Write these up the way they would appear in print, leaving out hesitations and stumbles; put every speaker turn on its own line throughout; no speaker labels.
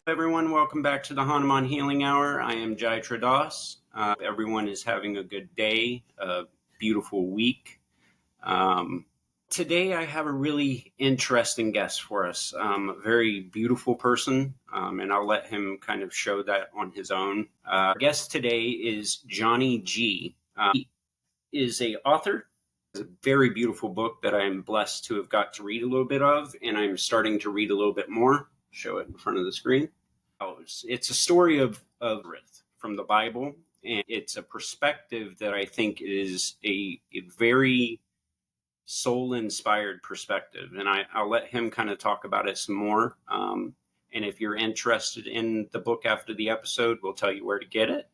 Everyone, welcome back to the Hanuman Healing Hour. I am Jaitra. Everyone is having a good day, a beautiful week. Today I have a really interesting guest for us, a very beautiful person, and I'll let him kind of show that on his own. Our guest today is Johnny G. He is an author. It's a very beautiful book that I am blessed to have got to read a little bit of, and I'm starting to read a little bit more. Show it in front of the screen. It's a story of from the Bible, and it's a perspective that I think is a very soul-inspired perspective, and I'll let him kind of talk about it some more. And if you're interested in the book after the episode, we'll tell you where to get it.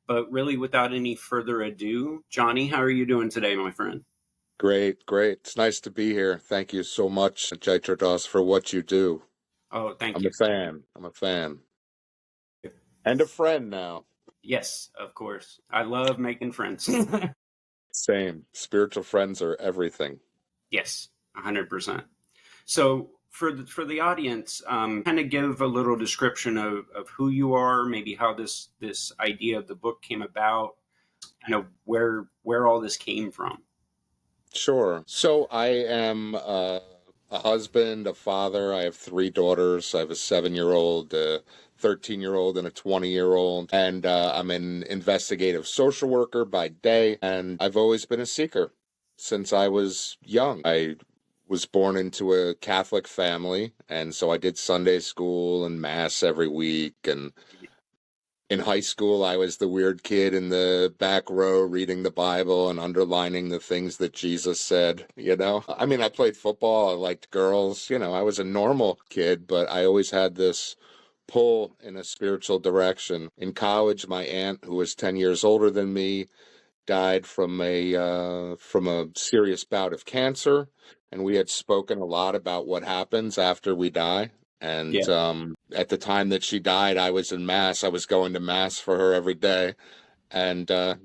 But really, without any further ado, Johnny, how are you doing today, my friend?
Great. It's nice to be here. Thank you so much, Jaitra, for what you do.
Oh, thank
you. I'm a fan. And a friend now.
Yes, of course. I love making friends.
Same. Spiritual friends are everything.
Yes, 100%. So for the audience, kind of give a little description of who you are, maybe how this idea of the book came about, where all this came from.
Sure. So I am a husband, a father. I have 3 daughters. I have a 7-year-old, a 13-year-old, and a 20-year-old. And I'm an investigative social worker by day. And I've always been a seeker since I was young. I was born into a Catholic family. And so I did Sunday school and Mass every week. And in high school, I was the weird kid in the back row reading the Bible and underlining the things that Jesus said, I mean, I played football. I liked girls. I was a normal kid, but I always had this pull in a spiritual direction. In college, my aunt, who was 10 years older than me, died from a serious bout of cancer. And we had spoken a lot about what happens after we die. And at the time that she died, I was in Mass. I was going to Mass for her every day. And, I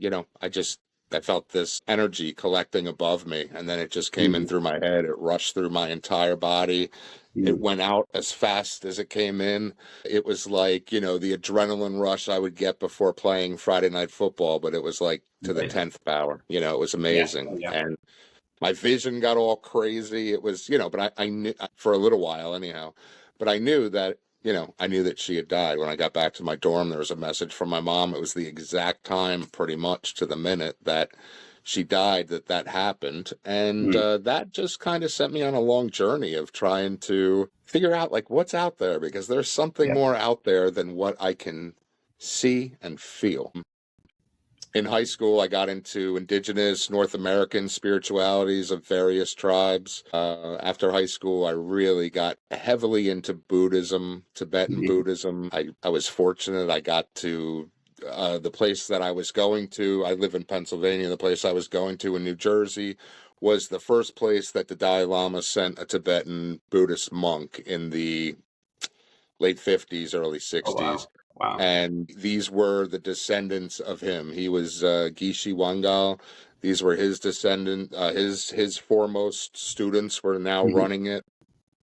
felt this energy collecting above me. And then it just came in through my head. It rushed through my entire body. It went out as fast as it came in. It was like, the adrenaline rush I would get before playing Friday Night Football. But it was like to the 10th power. It was amazing. Yeah. And my vision got all crazy. It was, but I knew for a little while anyhow. But I knew that, she had died. When I got back to my dorm, there was a message from my mom. It was the exact time, pretty much to the minute, that she died, that happened. And that just kind of sent me on a long journey of trying to figure out, what's out there, because there's something more out there than what I can see and feel. In high school, I got into indigenous North American spiritualities of various tribes. After high school, I really got heavily into Buddhism, Tibetan Buddhism. I was fortunate. I got to the place that I was going to. I live in Pennsylvania. The place I was going to in New Jersey was the first place that the Dalai Lama sent a Tibetan Buddhist monk in the late 50s, early 60s. Oh, wow.
Wow.
And these were the descendants of him. He was Geshe Wangal. These were his descendants. His foremost students were now running it.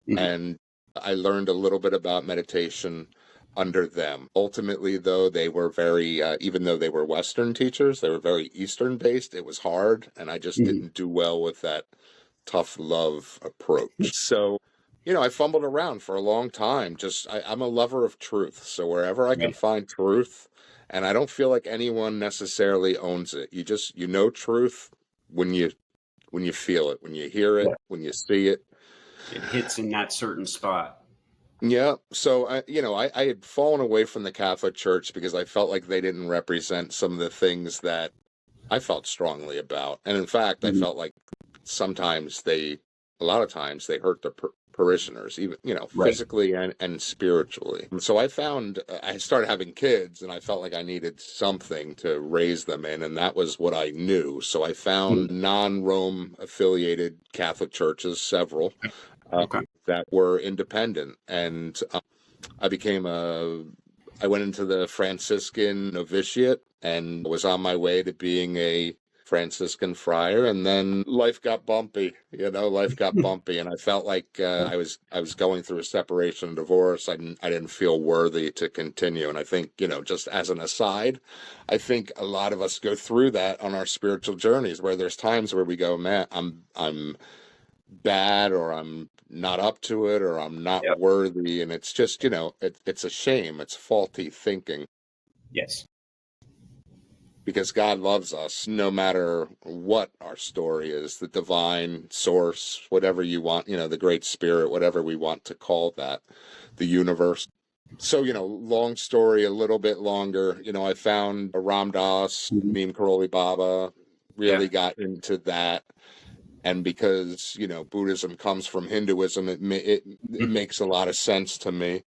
And I learned a little bit about meditation under them. Ultimately, though, they were very, even though they were Western teachers, they were very Eastern based. It was hard. And I just didn't do well with that tough love approach. So I fumbled around for a long time. I'm a lover of truth. So wherever I can find truth, and I don't feel like anyone necessarily owns it. You know truth when you feel it, when you hear it, when you see it.
It hits in that certain spot.
Yeah. So, I had fallen away from the Catholic Church because I felt like they didn't represent some of the things that I felt strongly about. And in fact, I felt like a lot of times they hurt their parishioners, even, physically and spiritually. And so I started having kids, and I felt like I needed something to raise them in, and that was what I knew. So I found non-Rome affiliated Catholic churches, several, that were independent. And I went into the Franciscan novitiate and was on my way to being a Franciscan friar, and then life got bumpy. Life got bumpy, and I felt like I was going through a separation and divorce. I didn't feel worthy to continue. And I think, just as an aside, I think a lot of us go through that on our spiritual journeys, where there's times where we go, man, I'm bad, or I'm not up to it, or I'm not
Yep.
worthy, and it's just, it's a shame. It's faulty thinking.
Yes.
Because God loves us no matter what our story is, the divine source, whatever you want, the great spirit, whatever we want to call that, the universe. So, long story, a little bit longer, I found a Ram Dass, Neem Karoli Baba, really got into that. And because, Buddhism comes from Hinduism, it makes a lot of sense to me.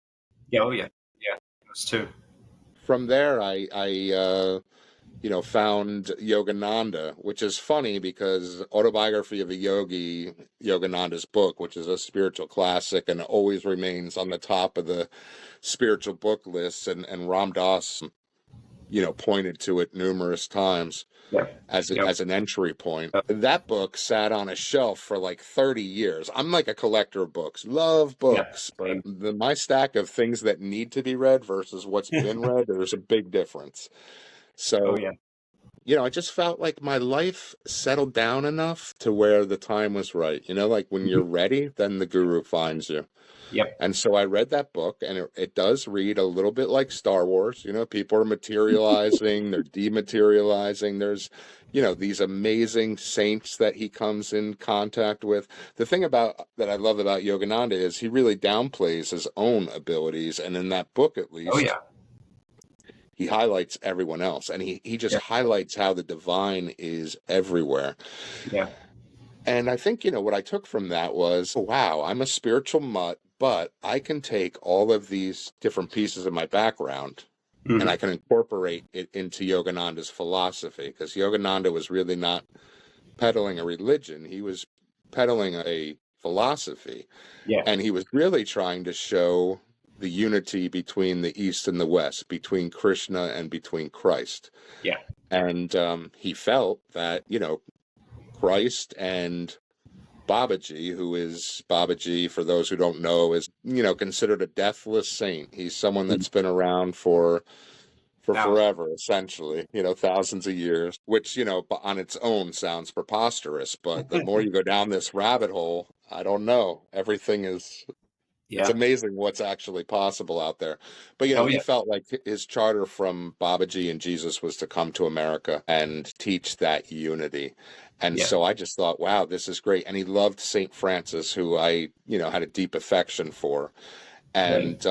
Yeah, oh yeah. Yeah, us too.
From there, I found Yogananda, which is funny because Autobiography of a Yogi, Yogananda's book, which is a spiritual classic and always remains on the top of the spiritual book lists, and Ram Dass, pointed to it numerous times as an entry point. That book sat on a shelf for like 30 years. I'm like a collector of books, love books, but my stack of things that need to be read versus what's been read, there's a big difference. So, I just felt like my life settled down enough to where the time was right. Like when you're ready, then the guru finds you.
Yep.
And so I read that book, and it does read a little bit like Star Wars. People are materializing, they're dematerializing. There's, these amazing saints that he comes in contact with. The thing that I love about Yogananda is he really downplays his own abilities. And in that book, at least, he highlights everyone else. And he just highlights how the divine is everywhere.
Yeah.
And I think, what I took from that was, wow, I'm a spiritual mutt, but I can take all of these different pieces of my background and I can incorporate it into Yogananda's philosophy, because Yogananda was really not peddling a religion. He was peddling a philosophy.
Yeah.
And he was really trying to show the unity between the East and the West, between Krishna and between Christ.
Yeah.
And he felt that, Christ and Babaji, who is Babaji, for those who don't know, is, considered a deathless saint. He's someone that's been around for forever, essentially, thousands of years, which, on its own sounds preposterous. But the more you go down this rabbit hole, I don't know. Everything is, it's amazing what's actually possible out there. But, he felt like his charter from Babaji and Jesus was to come to America and teach that unity. And so I just thought, wow, this is great. And he loved St. Francis, who I, had a deep affection for. And,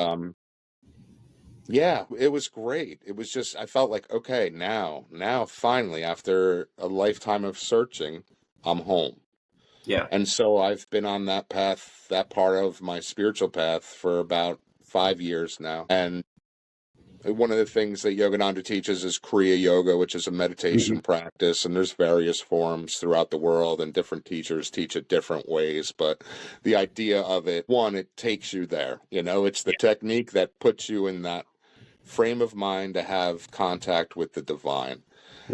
it was great. It was just, I felt like, okay, now finally, after a lifetime of searching, I'm home.
Yeah.
And so I've been on that path, that part of my spiritual path, for about 5 years now. And one of the things that Yogananda teaches is Kriya Yoga, which is a meditation practice, and there's various forms throughout the world, and different teachers teach it different ways. But the idea of it, one, it takes you there. It's the technique that puts you in that frame of mind to have contact with the divine.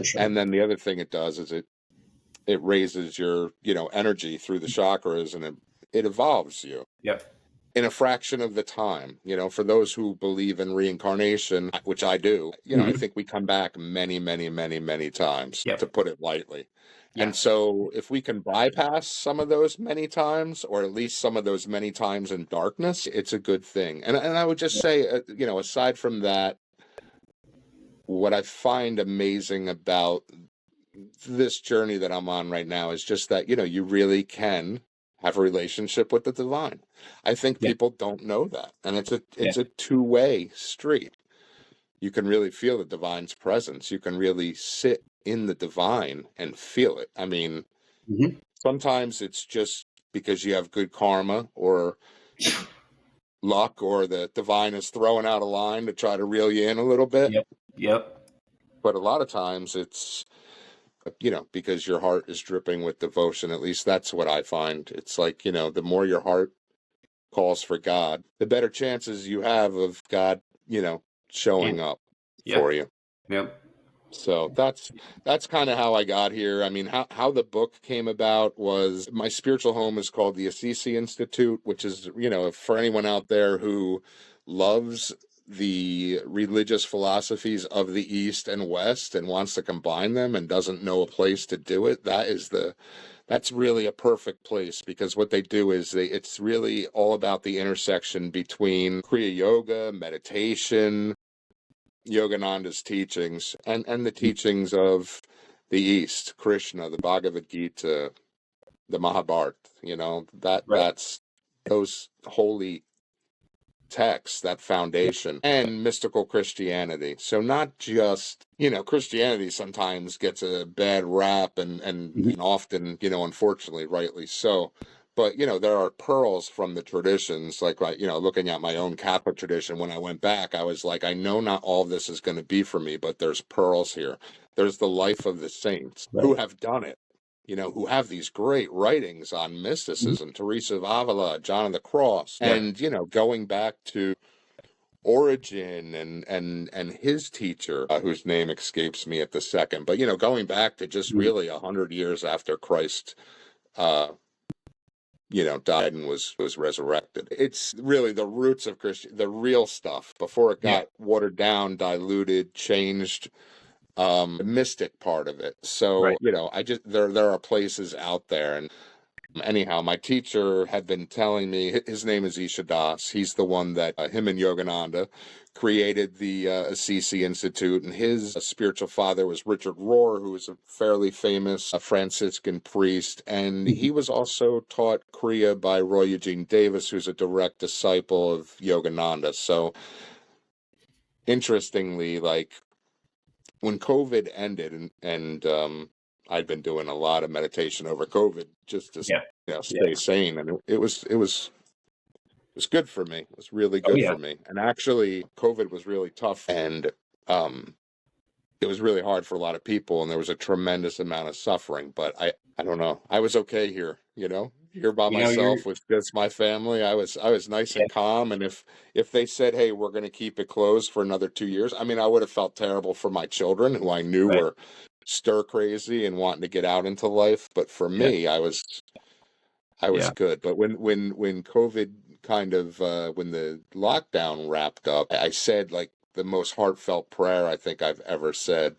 Sure.
And then the other thing it does is it raises your, energy through the chakras, and it evolves you.
Yep.
In a fraction of the time. For those who believe in reincarnation, which I do, I think we come back many, many, many, many times, to put it lightly. Yeah. And so if we can bypass some of those many times, or at least some of those many times in darkness, it's a good thing. And I would just say, aside from that, what I find amazing about this journey that I'm on right now is just that, you really can have a relationship with the divine. I think people don't know that. And it's a two-way street. You can really feel the divine's presence. You can really sit in the divine and feel it. I mean, sometimes it's just because you have good karma or luck, or the divine is throwing out a line to try to reel you in a little bit.
Yep.
But a lot of times it's, because your heart is dripping with devotion. At least that's what I find. It's like, the more your heart calls for God, the better chances you have of God, showing up for you.
Yep.
So that's kind of how I got here. I mean, how the book came about was my spiritual home is called the ASSISI Institute, which is, for anyone out there who loves the religious philosophies of the East and West and wants to combine them and doesn't know a place to do it, that's really a perfect place, because what they do is it's really all about the intersection between Kriya Yoga, meditation, Yogananda's teachings, and the teachings of the East, Krishna, the Bhagavad Gita, the Mahabharata,
Right.
that's those holy texts, that foundation, and mystical Christianity. So not just, Christianity sometimes gets a bad rap and often, unfortunately, rightly so. But, there are pearls from the traditions, like, looking at my own Catholic tradition, when I went back, I was like, I know not all of this is going to be for me, but there's pearls here. There's the life of the saints who have done it, who have these great writings on mysticism, Teresa of Avila, John of the Cross, and, going back to Origin and his teacher, whose name escapes me at the second, but, going back to just really 100 years after Christ, died and was resurrected. It's really the roots of the real stuff before it got watered down, diluted, changed, the mystic part of it. So, there are places out there. And anyhow, my teacher had been telling me, his name is Isha. He's the one that him and Yogananda created the ASSISI Institute, and his spiritual father was Richard Rohr, who was a fairly famous Franciscan priest, and he was also taught Kriya by Roy Eugene Davis, who's a direct disciple of Yogananda. So, interestingly, like, when COVID ended, and I'd been doing a lot of meditation over COVID just to stay sane, and it was good for me. It was really good for me. And actually, COVID was really tough, and it was really hard for a lot of people, and there was a tremendous amount of suffering. But I don't know. I was okay here, here by myself with just my family. I was nice and calm. And if they said, hey, we're going to keep it closed for another 2 years, I mean, I would have felt terrible for my children, who I knew were stir crazy and wanting to get out into life. But for me, I was good. But when COVID kind of when the lockdown wrapped up, I said, like, the most heartfelt prayer I think I've ever said,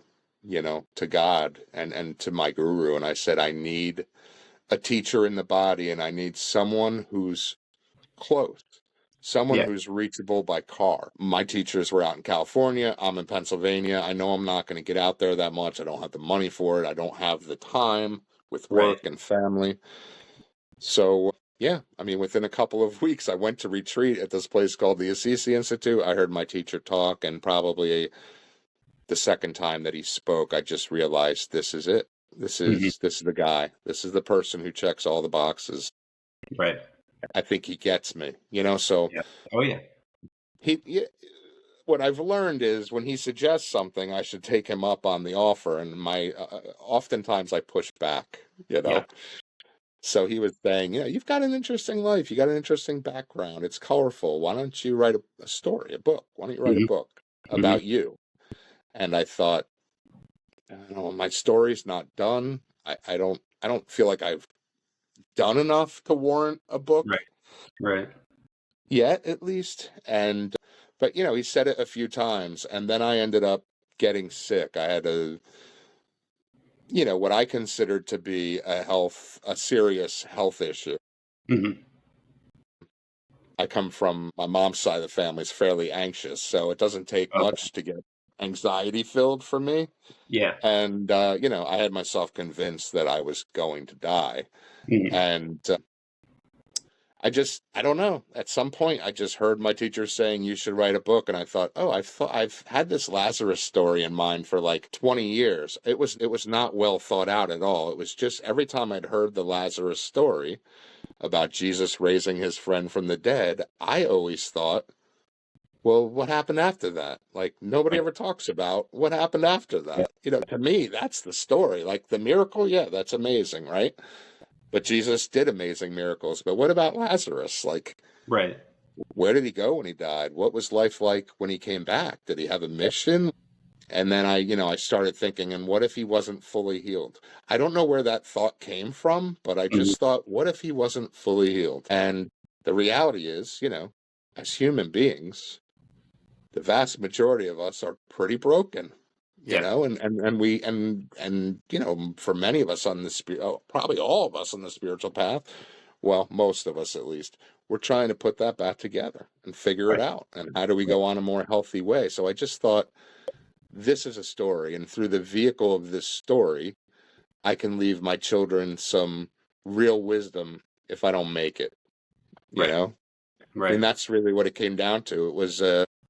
to God and to my guru. And I said, I need a teacher in the body, and I need someone who's close, someone who's reachable by car. My teachers were out in California. I'm in Pennsylvania. I know I'm not going to get out there that much. I don't have the money for it. I don't have the time with work and family. So, I mean, within a couple of weeks, I went to retreat at this place called the ASSISI Institute. I heard my teacher talk, and probably the second time that he spoke, I just realized, this is it. This is the guy. This is the person who checks all the boxes.
Right.
I think he gets me, so.
Oh, yeah.
What I've learned is, when he suggests something, I should take him up on the offer. And oftentimes I push back, So he was saying, you've got an interesting life. You got an interesting background. It's colorful. Why don't you write a story, a book? Why don't you write a book about you? And I thought, my story's not done. I don't feel like I've done enough to warrant a book.
Right.
Yet, at least. But he said it a few times, and then I ended up getting sick. I had what I considered to be a serious health issue. I come from, my mom's side of the family is fairly anxious, so it doesn't take much to get anxiety filled for me. And I had myself convinced that I was going to die. And I don't know, at some point I just heard my teacher saying, you should write a book, and I thought, I've had this Lazarus story in mind for like 20 years. It was not well thought out at all. It was just, every time I'd heard the Lazarus story about Jesus raising his friend from the dead, I always thought, well, what happened after that? Like, nobody ever talks about what happened after that. To me, that's the story. Like, the miracle, that's amazing, right? But Jesus did amazing miracles. But what about Lazarus? Like, where did he go when he died? What was life like when he came back? Did he have a mission? And then I started thinking, and what if he wasn't fully healed? I don't know where that thought came from, but I
Mhm.
just thought, what if he wasn't fully healed? And the reality is, as human beings, the vast majority of us are pretty broken,
Yeah.
and for many of us on the probably all of us on the spiritual path, well, most of us at least, we're trying to put that back together and figure it
Right.
out. And how do we
Right.
go on a more healthy way? So I just thought, this is a story, and through the vehicle of this story, I can leave my children some real wisdom if I don't make it, you
Right.
know? I mean,
Right.
that's really what it came down to.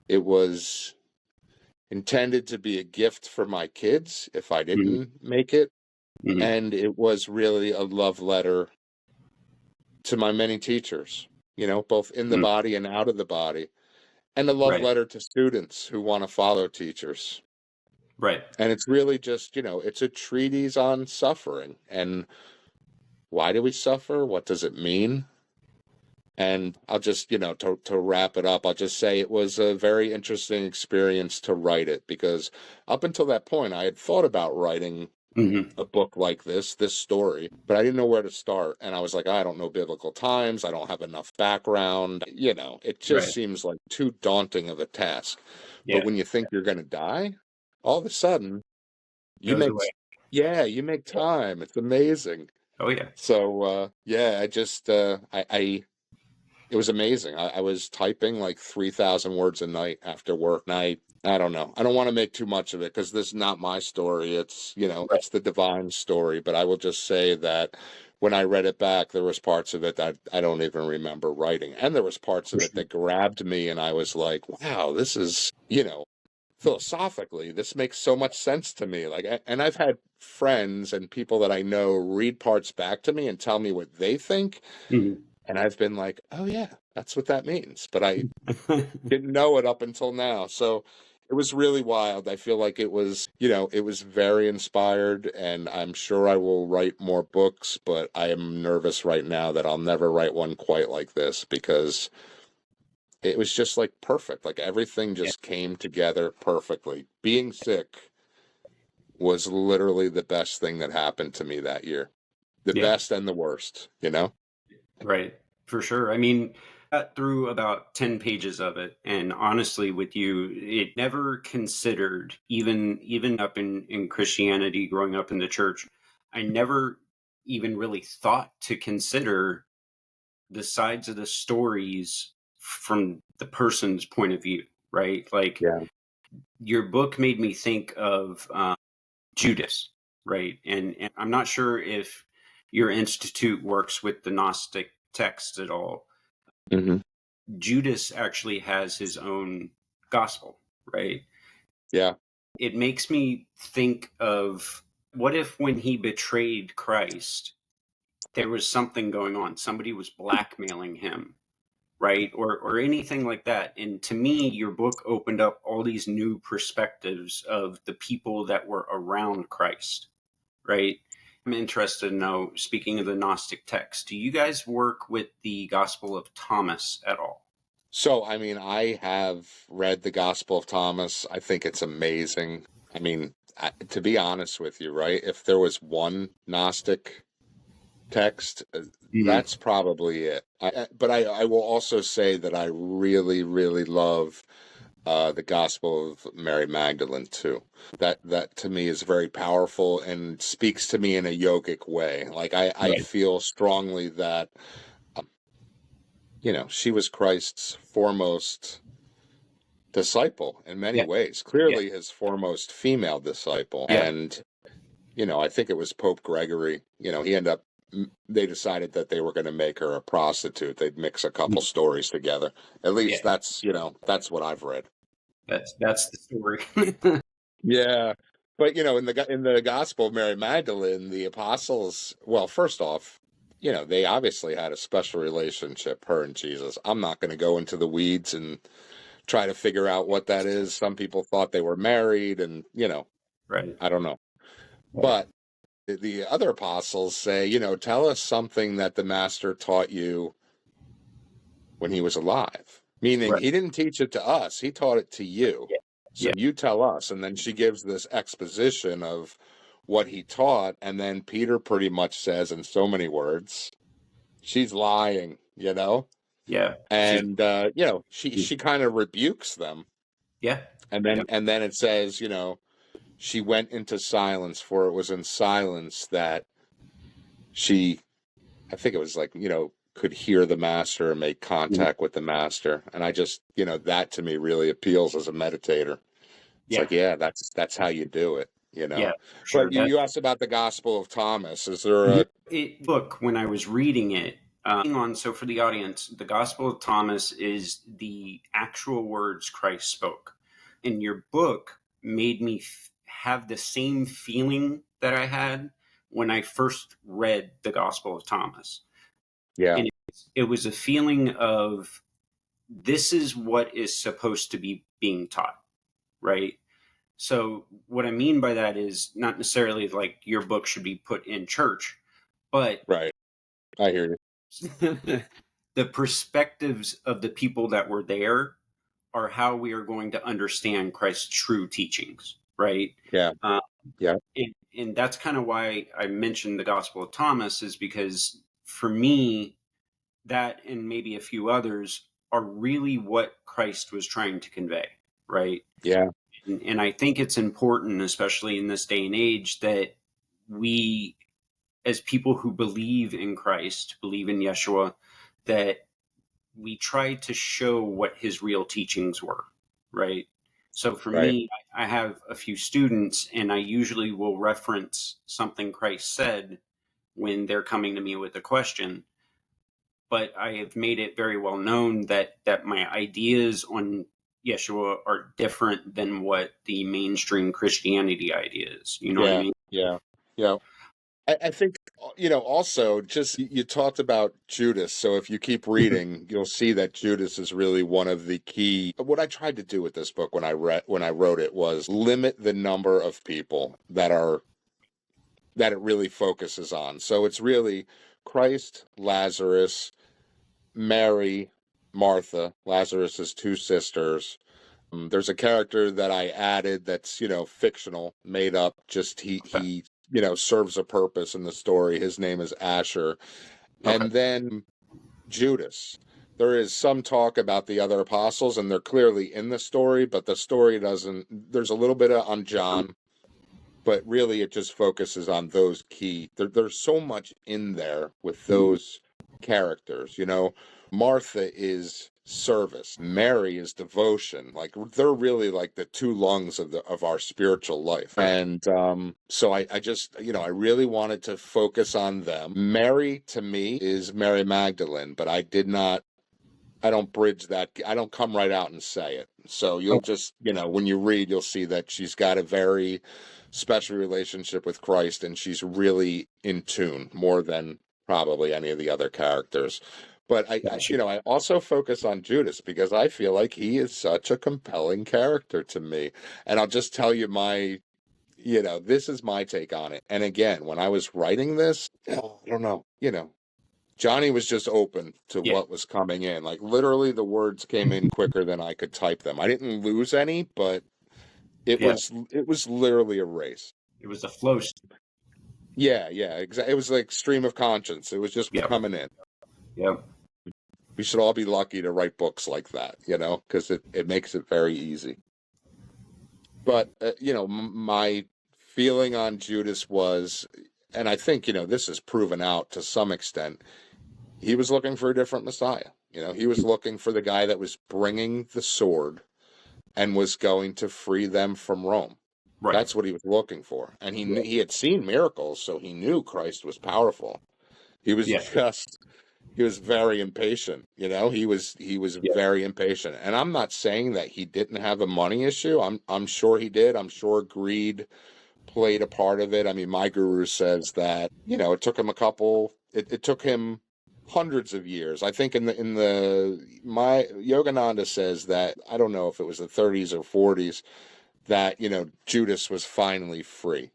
It was intended to be a gift for my kids if I
Mhm.
didn't make it,
Mhm.
and it was really a love letter to my many teachers, both in the
Mhm.
body and out of the body, and a love
Right.
letter to students who want to follow teachers.
Right.
And it's really just, it's a treatise on suffering. And why do we suffer? What does it mean? And I'll just, to wrap it up, I'll just say it was a very interesting experience to write it, because up until that point, I had thought about writing
Mhm.
a book like this story, but I didn't know where to start. And I was like, I don't know biblical times. I don't have enough background. It just
Right.
seems like too daunting of a task. But
Yeah.
when you think you're going to die, all of a sudden you
Goes
make,
away.
yeah, you make
Yeah.
time. It's amazing.
Oh yeah.
So, yeah, I just, it was amazing. I was typing like 3,000 words a night after work. And I don't know. I don't want to make too much of it, because this is not my story. It's,
Right.
it's the divine story. But I will just say that when I read it back, there was parts of it that I don't even remember writing. And there was parts
For
of it
sure.
that grabbed me. And I was like, wow, this is, philosophically, this makes so much sense to me. Like, and I've had friends and people that I know read parts back to me and tell me what they think.
Mhm.
And I've been like, oh, yeah, that's what that means. But I didn't know it up until now. So it was really wild. I feel like it was very inspired, and I'm sure I will write more books, but I am nervous right now that I'll never write one quite like this, because it was just like perfect. Like everything
Yeah.
just came together perfectly. Being sick was literally the best thing that happened to me that year. The
Yeah.
best and the worst.
Right. For sure. I mean, I got through about 10 pages of it, and honestly with you, it never considered, even up in Christianity, growing up in the church, I never even really thought to consider the sides of the stories from the person's point of view, right? Like,
Yeah.
your book made me think of Judas, right? And I'm not sure if your institute works with the Gnostic texts at all.
Hmm.
Judas actually has his own gospel, right?
Yeah.
It makes me think of, what if when he betrayed Christ, there was something going on? Somebody was blackmailing him, right? Or anything like that. And to me, your book opened up all these new perspectives of the people that were around Christ, right? I'm interested to know, speaking of the Gnostic text, do you guys work with the Gospel of Thomas at all?
So, I mean, I have read the Gospel of Thomas. I think it's amazing. I mean, to be honest with you, right? If there was one Gnostic text,
Mhm.
that's probably it. But I will also say that I really, really love the Gospel of Mary Magdalene too. That to me is very powerful and speaks to me in a yogic way. Like I
Right.
feel strongly that um, she was Christ's foremost disciple in many
Yeah.
ways,
Yeah.
clearly his foremost female disciple.
Yeah.
And, I think it was Pope Gregory, he ended up, they decided that they were going to make her a prostitute. They'd mix a couple
Mhm.
stories together. At
Yeah.
least that's what I've read.
That's the story.
Yeah. But, in the Gospel of Mary Magdalene, the apostles, well, first off, they obviously had a special relationship, her and Jesus. I'm not going to go into the weeds and try to figure out what that is. Some people thought they were married, and
Right.
I don't know.
Right.
But the other apostles say, tell us something that the master taught you when he was alive. Meaning
Right.
he didn't teach it to us, he taught it to you.
Yeah.
So you tell us. And then she gives this exposition of what he taught. And then Peter pretty much says in so many words, she's lying, you know?
Yeah.
And, you know, she kind of rebukes them.
Yeah.
And then it says, you know, she went into silence, for it was in silence that she, I think it was like, you know, could hear the master and make contact with the master. And I just, you know, that to me really appeals as a meditator. It's like, yeah, that's how you do it, you know.
Yeah, sure.
But you asked about the Gospel of Thomas. Is there a
book when I was reading it? So for the audience, the Gospel of Thomas is the actual words Christ spoke. And your book made me have the same feeling that I had when I first read the Gospel of Thomas.
Yeah.
And it was a feeling of, this is what is supposed to be being taught, right? So what I mean by that is not necessarily like your book should be put in church, but
right? I hear you.
the perspectives of the people that were there are how we are going to understand Christ's true teachings, right?
Yeah. Yeah.
And that's kind of why I mentioned the Gospel of Thomas, is because for me, that and maybe a few others are really what Christ was trying to convey, right?
Yeah.
And I think it's important, especially in this day and age, that we, as people who believe in Christ, believe in Yeshua, that we try to show what his real teachings were, right? So for me, I have a few students, and I usually will reference something Christ said when they're coming to me with a question. But I have made it very well known that my ideas on Yeshua are different than what the mainstream Christianity idea is. You know what I mean?
Yeah. Yeah. I think, you know, also just you talked about Judas. So if you keep reading, you'll see that Judas is really one of the key. What I tried to do with this book when I wrote it was limit the number of people that it really focuses on. So it's really Christ, Lazarus, Mary, Martha, Lazarus's two sisters. There's a character that I added that's, you know, fictional, made up. Just he you know, serves a purpose in the story. His name is Asher. And then Judas. There is some talk about the other apostles, and they're clearly in the story, but the story doesn't. There's a little bit on John, but really it just focuses on those key. There's so much in there with those characters, you know. Martha is service, Mary is devotion. Like, they're really like the two lungs of our spiritual life. And so I just, you know, I really wanted to focus on them. Mary to me is Mary Magdalene, but I don't bridge that. I don't come right out and say it. So you'll just, you know, when you read, you'll see that she's got a very special relationship with Christ, and she's really in tune more than probably any of the other characters. But I you know, I also focus on Judas because I feel like he is such a compelling character to me. And I'll just tell you you know, this is my take on it. And again, when I was writing this, I don't know, you know, Johnny was just open to what was coming in. Like, literally the words came in quicker than I could type them. I didn't lose any, but it was literally a race.
It was a flow.
Yeah, exactly. It was like stream of conscience. It was just coming in.
Yep.
We should all be lucky to write books like that, you know, because it makes it very easy. But, you know, my feeling on Judas was, and I think, you know, this is proven out to some extent, he was looking for a different Messiah. You know, he was looking for the guy that was bringing the sword and was going to free them from Rome. Right. That's what he was looking for. And he had seen miracles, so he knew Christ was powerful. He was he was very impatient, you know. He was very impatient. And I'm not saying that he didn't have a money issue. I'm sure he did. I'm sure greed played a part of it. I mean, my guru says that, you know, it took him it took him hundreds of years. I think my Yogananda says that, I don't know if it was the 30s or 40s, that, you know, Judas was finally free.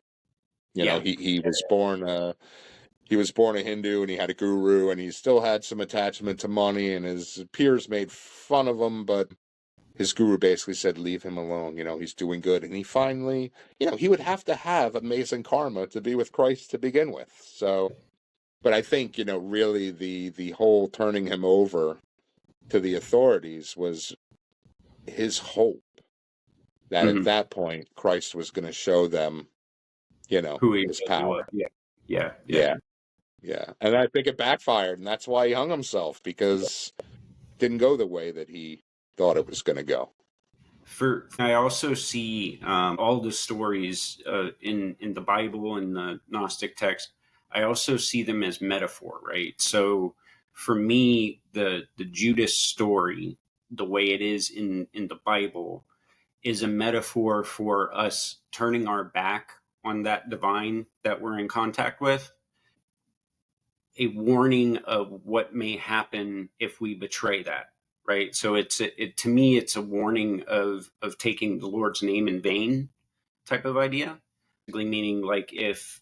You know, he was born a Hindu, and he had a guru, and he still had some attachment to money, and his peers made fun of him, but his guru basically said, leave him alone, he's doing good. And he finally, he would have to have amazing karma to be with Christ to begin with. So, but I think, really the whole turning him over to the authorities was his hope that at that point Christ was going to show them,
Who he
his
really
power.
was. Yeah.
Yeah. And I think it backfired, and that's why he hung himself, because it didn't go the way that he thought it was going to go.
I also see all the stories in the Bible and the Gnostic text. I also see them as metaphor, right? So for me, the Judas story, the way it is in the Bible, is a metaphor for us turning our back on that divine that we're in contact with, a warning of what may happen if we betray that, right? So to me, it's a warning of taking the Lord's name in vain type of idea. Meaning, like, if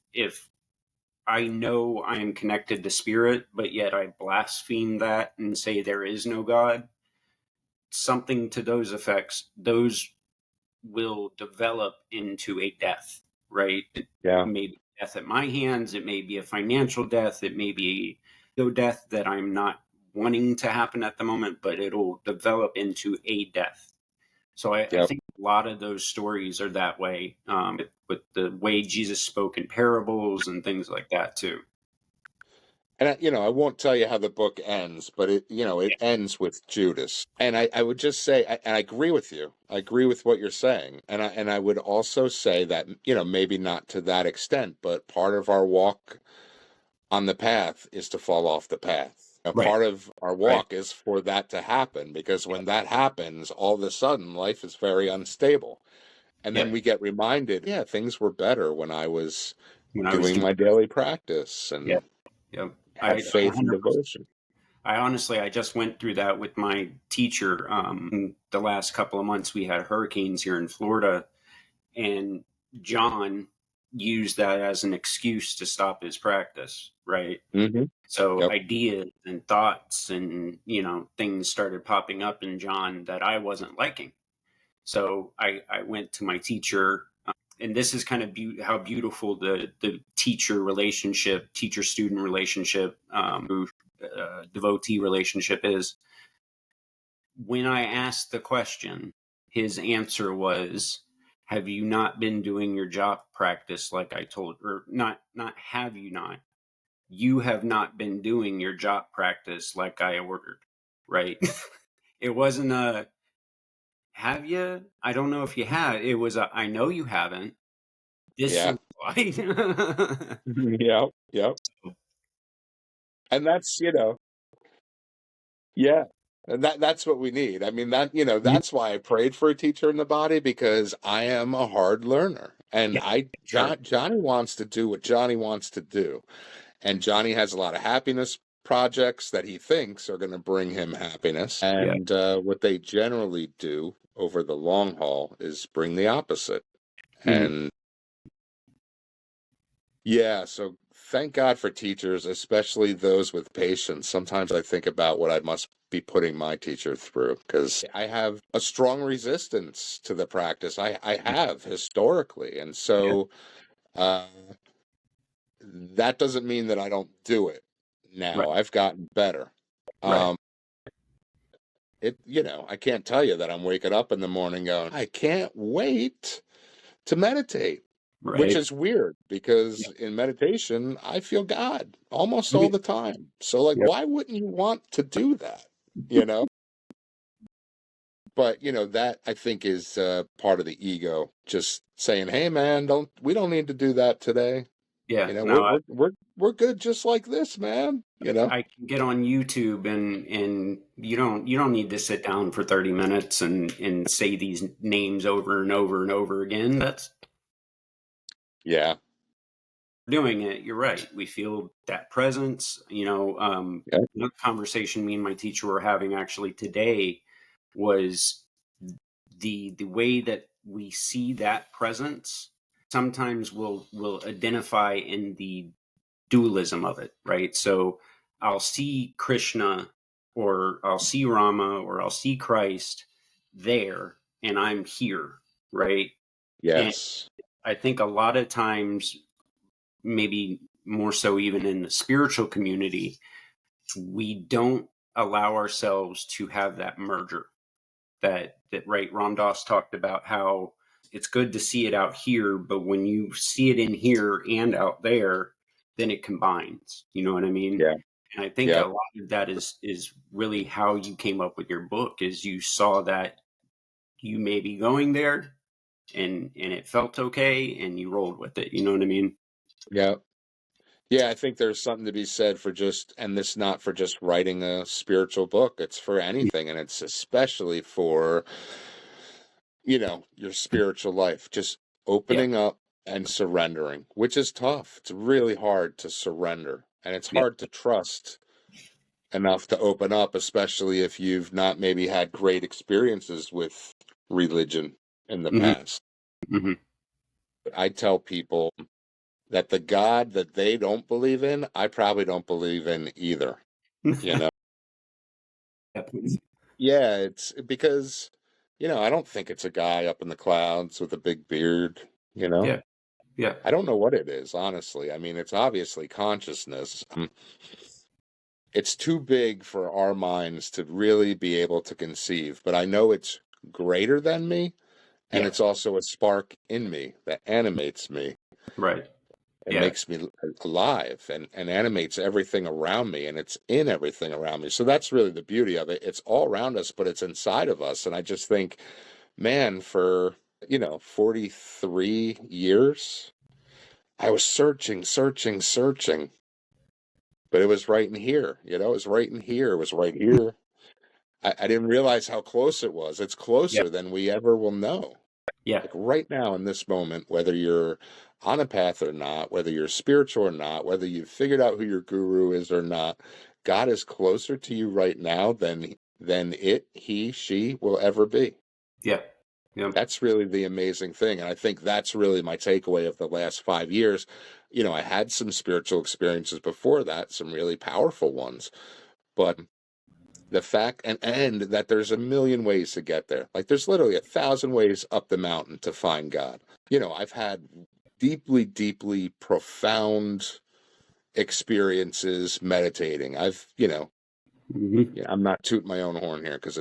I know I am connected to spirit, but yet I blaspheme that and say there is no God, something to those effects, those will develop into a death, right?
Yeah.
It may be death at my hands. It may be a financial death. It may be a death that I'm not wanting to happen at the moment, but it'll develop into a death. So I think a lot of those stories are that way, with the way Jesus spoke in parables and things like that too.
And I won't tell you how the book ends, but it ends with Judas. And I would just say, and I agree with you. I agree with what you're saying. And I would also say that, maybe not to that extent, but part of our walk on the path is to fall off the path.
Right.
Part of our walk is for that to happen, because when that happens, all of a sudden life is very unstable. And then we get reminded, things were better when I was doing my daily practice and had faith and devotion.
I just went through that with my teacher. The last couple of months, we had hurricanes here in Florida, and John used that as an excuse to stop his practice, right?
Mm-hmm.
So ideas and thoughts and, things started popping up in John that I wasn't liking. So I went to my teacher, and this is kind of how beautiful the teacher-student relationship, devotee relationship is. When I asked the question, his answer was, have you not been doing your job practice like I told, or not have you not? You have not been doing your job practice like I ordered, right? It wasn't a, have you? I don't know if you have. It was a, I know you haven't. This is why.
Yep. And that's, and that's what we need. I mean, that's why I prayed for a teacher in the body, because I am a hard learner. And Johnny wants to do what Johnny wants to do. And Johnny has a lot of happiness projects that he thinks are going to bring him happiness. And what they generally do over the long haul is bring the opposite. And so thank God for teachers, especially those with patience. Sometimes I think about what I must be putting my teacher through, because I have a strong resistance to the practice. I have historically. And so that doesn't mean that I don't do it now. I've gotten better. I can't tell you that I'm waking up in the morning going, I can't wait to meditate. Which is weird, because in meditation, I feel God almost all the time. So, why wouldn't you want to do that? But, that I think is part of the ego, just saying, hey, man, we don't need to do that today. We're good just like this, man.
I can get on YouTube and you don't need to sit down for 30 minutes and say these names over and over and over again. That's doing it. You're right. We feel that presence. Another conversation me and my teacher were having actually today was the way that we see that presence. Sometimes we'll identify in the dualism of it, right? So I'll see Krishna, or I'll see Rama, or I'll see Christ, there and I'm here, right? And
Yes.
I think a lot of times, maybe more so even in the spiritual community, we don't allow ourselves to have that merger. That right, Ram Dass talked about how it's good to see it out here, but when you see it in here and out there, then it combines. You know what I mean?
Yeah.
And I think a
Yeah.
lot of that is really how you came up with your book, is you saw that you may be going there and it felt okay and you rolled with it. You know what I mean?
Yeah. Yeah, I think there's something to be said for just, and this not for just writing a spiritual book. It's for anything, and it's especially for, your spiritual life. Just
Yeah.
opening up and surrendering, which is tough. It's really hard to surrender, and it's
Yeah.
hard to trust enough to open up, especially if you've not maybe had great experiences with religion in the
Hmm.
past.
Hmm.
I tell people that the God that they don't believe in, I probably don't believe in either. You know?
Yeah, please.
Yeah, it's because, I don't think it's a guy up in the clouds with a big beard, you know?
Yeah. Yeah.
I don't know what it is, honestly. I mean, it's obviously consciousness. It's too big for our minds to really be able to conceive, but I know it's greater than me, and
Yeah.
it's also a spark in me that animates me.
Right.
It
Yeah.
makes me alive and animates everything around me, and it's in everything around me. So that's really the beauty of it. It's all around us, but it's inside of us. And I just think, man, for, 43 years, I was searching, searching, searching, but it was right in here. It was right in here. It was right here. I didn't realize how close it was. It's
Yeah.
closer than we ever will know.
Yeah.
Like right now in this moment, whether you're on a path or not, whether you're spiritual or not, whether you've figured out who your guru is or not, God is closer to you right now than he, she will ever be.
Yeah. Yeah.
That's really the amazing thing. And I think that's really my takeaway of the last 5 years. I had some spiritual experiences before that, some really powerful ones, but the fact and that there's a million ways to get there. Like there's literally 1,000 ways up the mountain to find God. I've had deeply, deeply profound experiences meditating.
Hmm.
I'm not tooting my own horn here because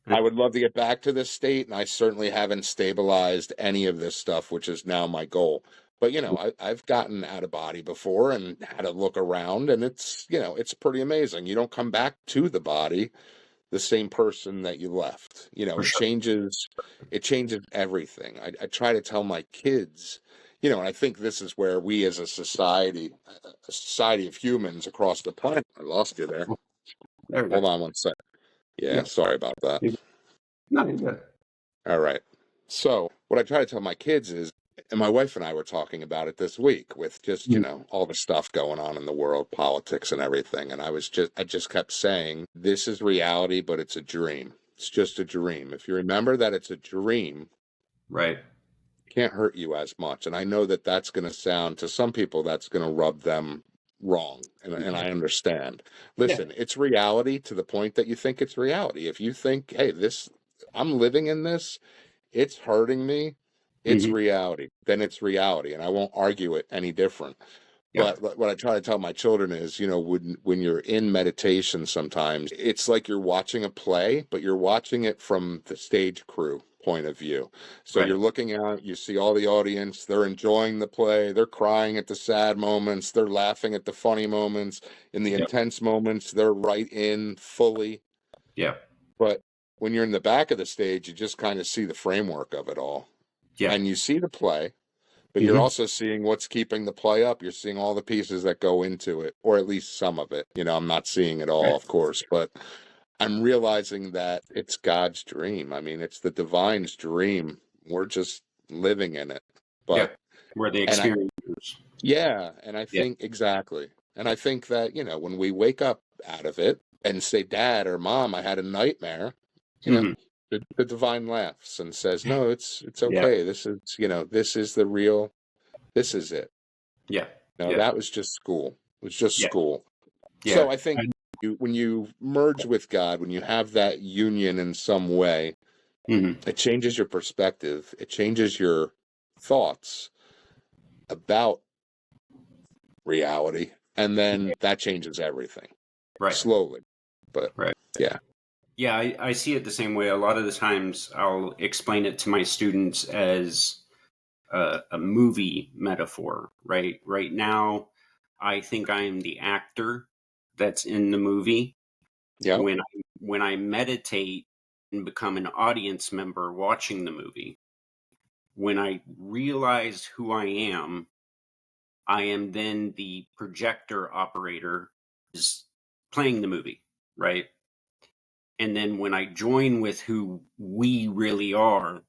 I would love to get back to this state, and I certainly haven't stabilized any of this stuff, which is now my goal. But I've gotten out of body before and had a look around, and it's pretty amazing. You don't come back to the body the same person that you left.
For
It
sure.
changes everything. I try to tell my kids, and I think this is where we as a society of humans across the planet. I lost you there.
There we go.
Hold on one sec. Yeah,
Yeah.
sorry about that.
No, you're good.
All right. So what I try to tell my kids is, and my wife and I were talking about it this week with just, all the stuff going on in the world, politics and everything. And I just kept saying, this is reality, but it's a dream. It's just a dream. If you remember that it's a dream,
Right.
it can't hurt you as much. And I know that that's going to sound, to some people, that's going to rub them wrong. And I understand. Listen, it's reality to the point that you think it's reality. If you think, hey, I'm living in this, it's hurting me, it's
Hmm.
reality, then it's reality, and I won't argue it any different.
Yeah.
But what I try to tell my children is, when you're in meditation, sometimes it's like you're watching a play, but you're watching it from the stage crew point of view. So
Right.
you're looking out, you see all the audience, they're enjoying the play, they're crying at the sad moments, they're laughing at the funny moments, in the
Yeah.
intense moments, they're right in fully.
Yeah.
But when you're in the back of the stage, you just kind of see the framework of it all.
Yeah.
And you see the play, but you're
Hmm.
also seeing what's keeping the play up. You're seeing all the pieces that go into it, or at least some of it. I'm not seeing it all,
Right.
of course, but I'm realizing that it's God's dream. I mean, it's the divine's dream. We're just living in it.
Yeah.
But,
Where the
and I,
experience.
yeah, and I
Yeah.
think exactly. And I think that, when we wake up out of it and say, Dad or Mom, I had a nightmare, you know,
Hmm.
the divine laughs and says, no, it's
Yeah.
okay. This is the real, this is it.
Yeah.
No,
Yeah.
that was just school. It was just
Yeah.
school.
Yeah.
So I think when you merge with God, when you have that union in some way, it changes your perspective. It changes your thoughts about reality. And then that changes everything.
Right.
Slowly. But
Right.
yeah.
Yeah, I see it the same way. A lot of the times I'll explain it to my students as a movie metaphor, right? Right now, I think I am the actor that's in the movie.
Yeah.
When I meditate and become an audience member watching the movie, when I realize who I am then the projector operator is playing the movie, right? And then when I join with who we really are,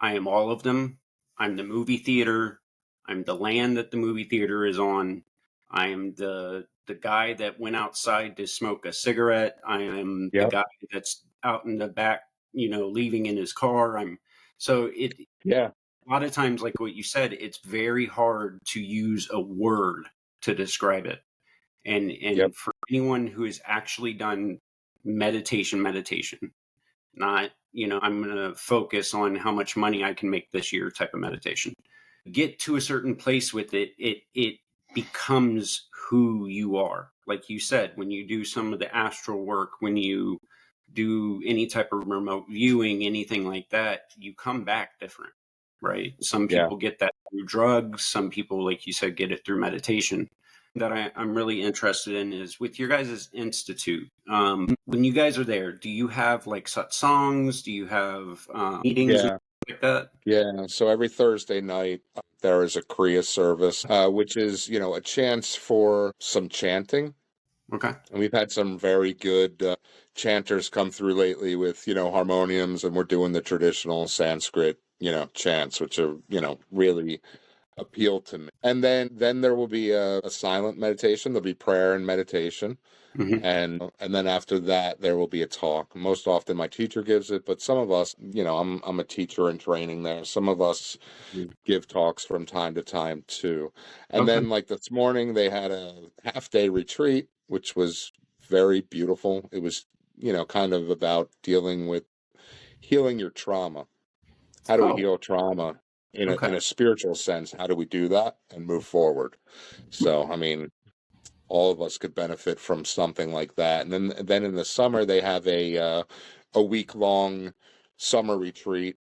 I am all of them. I'm the movie theater. I'm the land that the movie theater is on. I am the guy that went outside to smoke a cigarette. I am the guy that's out in the back, leaving in his car. A lot of times, like what you said, it's very hard to use a word to describe it. And for anyone who has actually done meditation, not, I'm going to focus on how much money I can make this year type of meditation. Get to a certain place with it, it becomes who you are. Like you said, when you do some of the astral work, when you do any type of remote viewing, anything like that, you come back different, right? Some people get that through drugs. Some people, like you said, get it through meditation. That I'm really interested in is with your guys' institute. When you guys are there, do you have like songs? Do you have meetings like that?
Yeah. So every Thursday night, there is a Kriya service, which is, a chance for some chanting.
Okay.
And we've had some very good chanters come through lately with, harmoniums, and we're doing the traditional Sanskrit, chants, which are, really appeal to me. And then there will be a silent meditation. There'll be prayer and meditation. And then after that, there will be a talk. Most often my teacher gives it, but some of us, I'm a teacher in training there. Some of us give talks from time to time too. And then like this morning, they had a half-day retreat, which was very beautiful. It was, kind of about dealing with healing your trauma. How do we heal trauma in a spiritual sense? How do we do that and move forward? So, I mean, all of us could benefit from something like that. And then in the summer they have a week-long summer retreat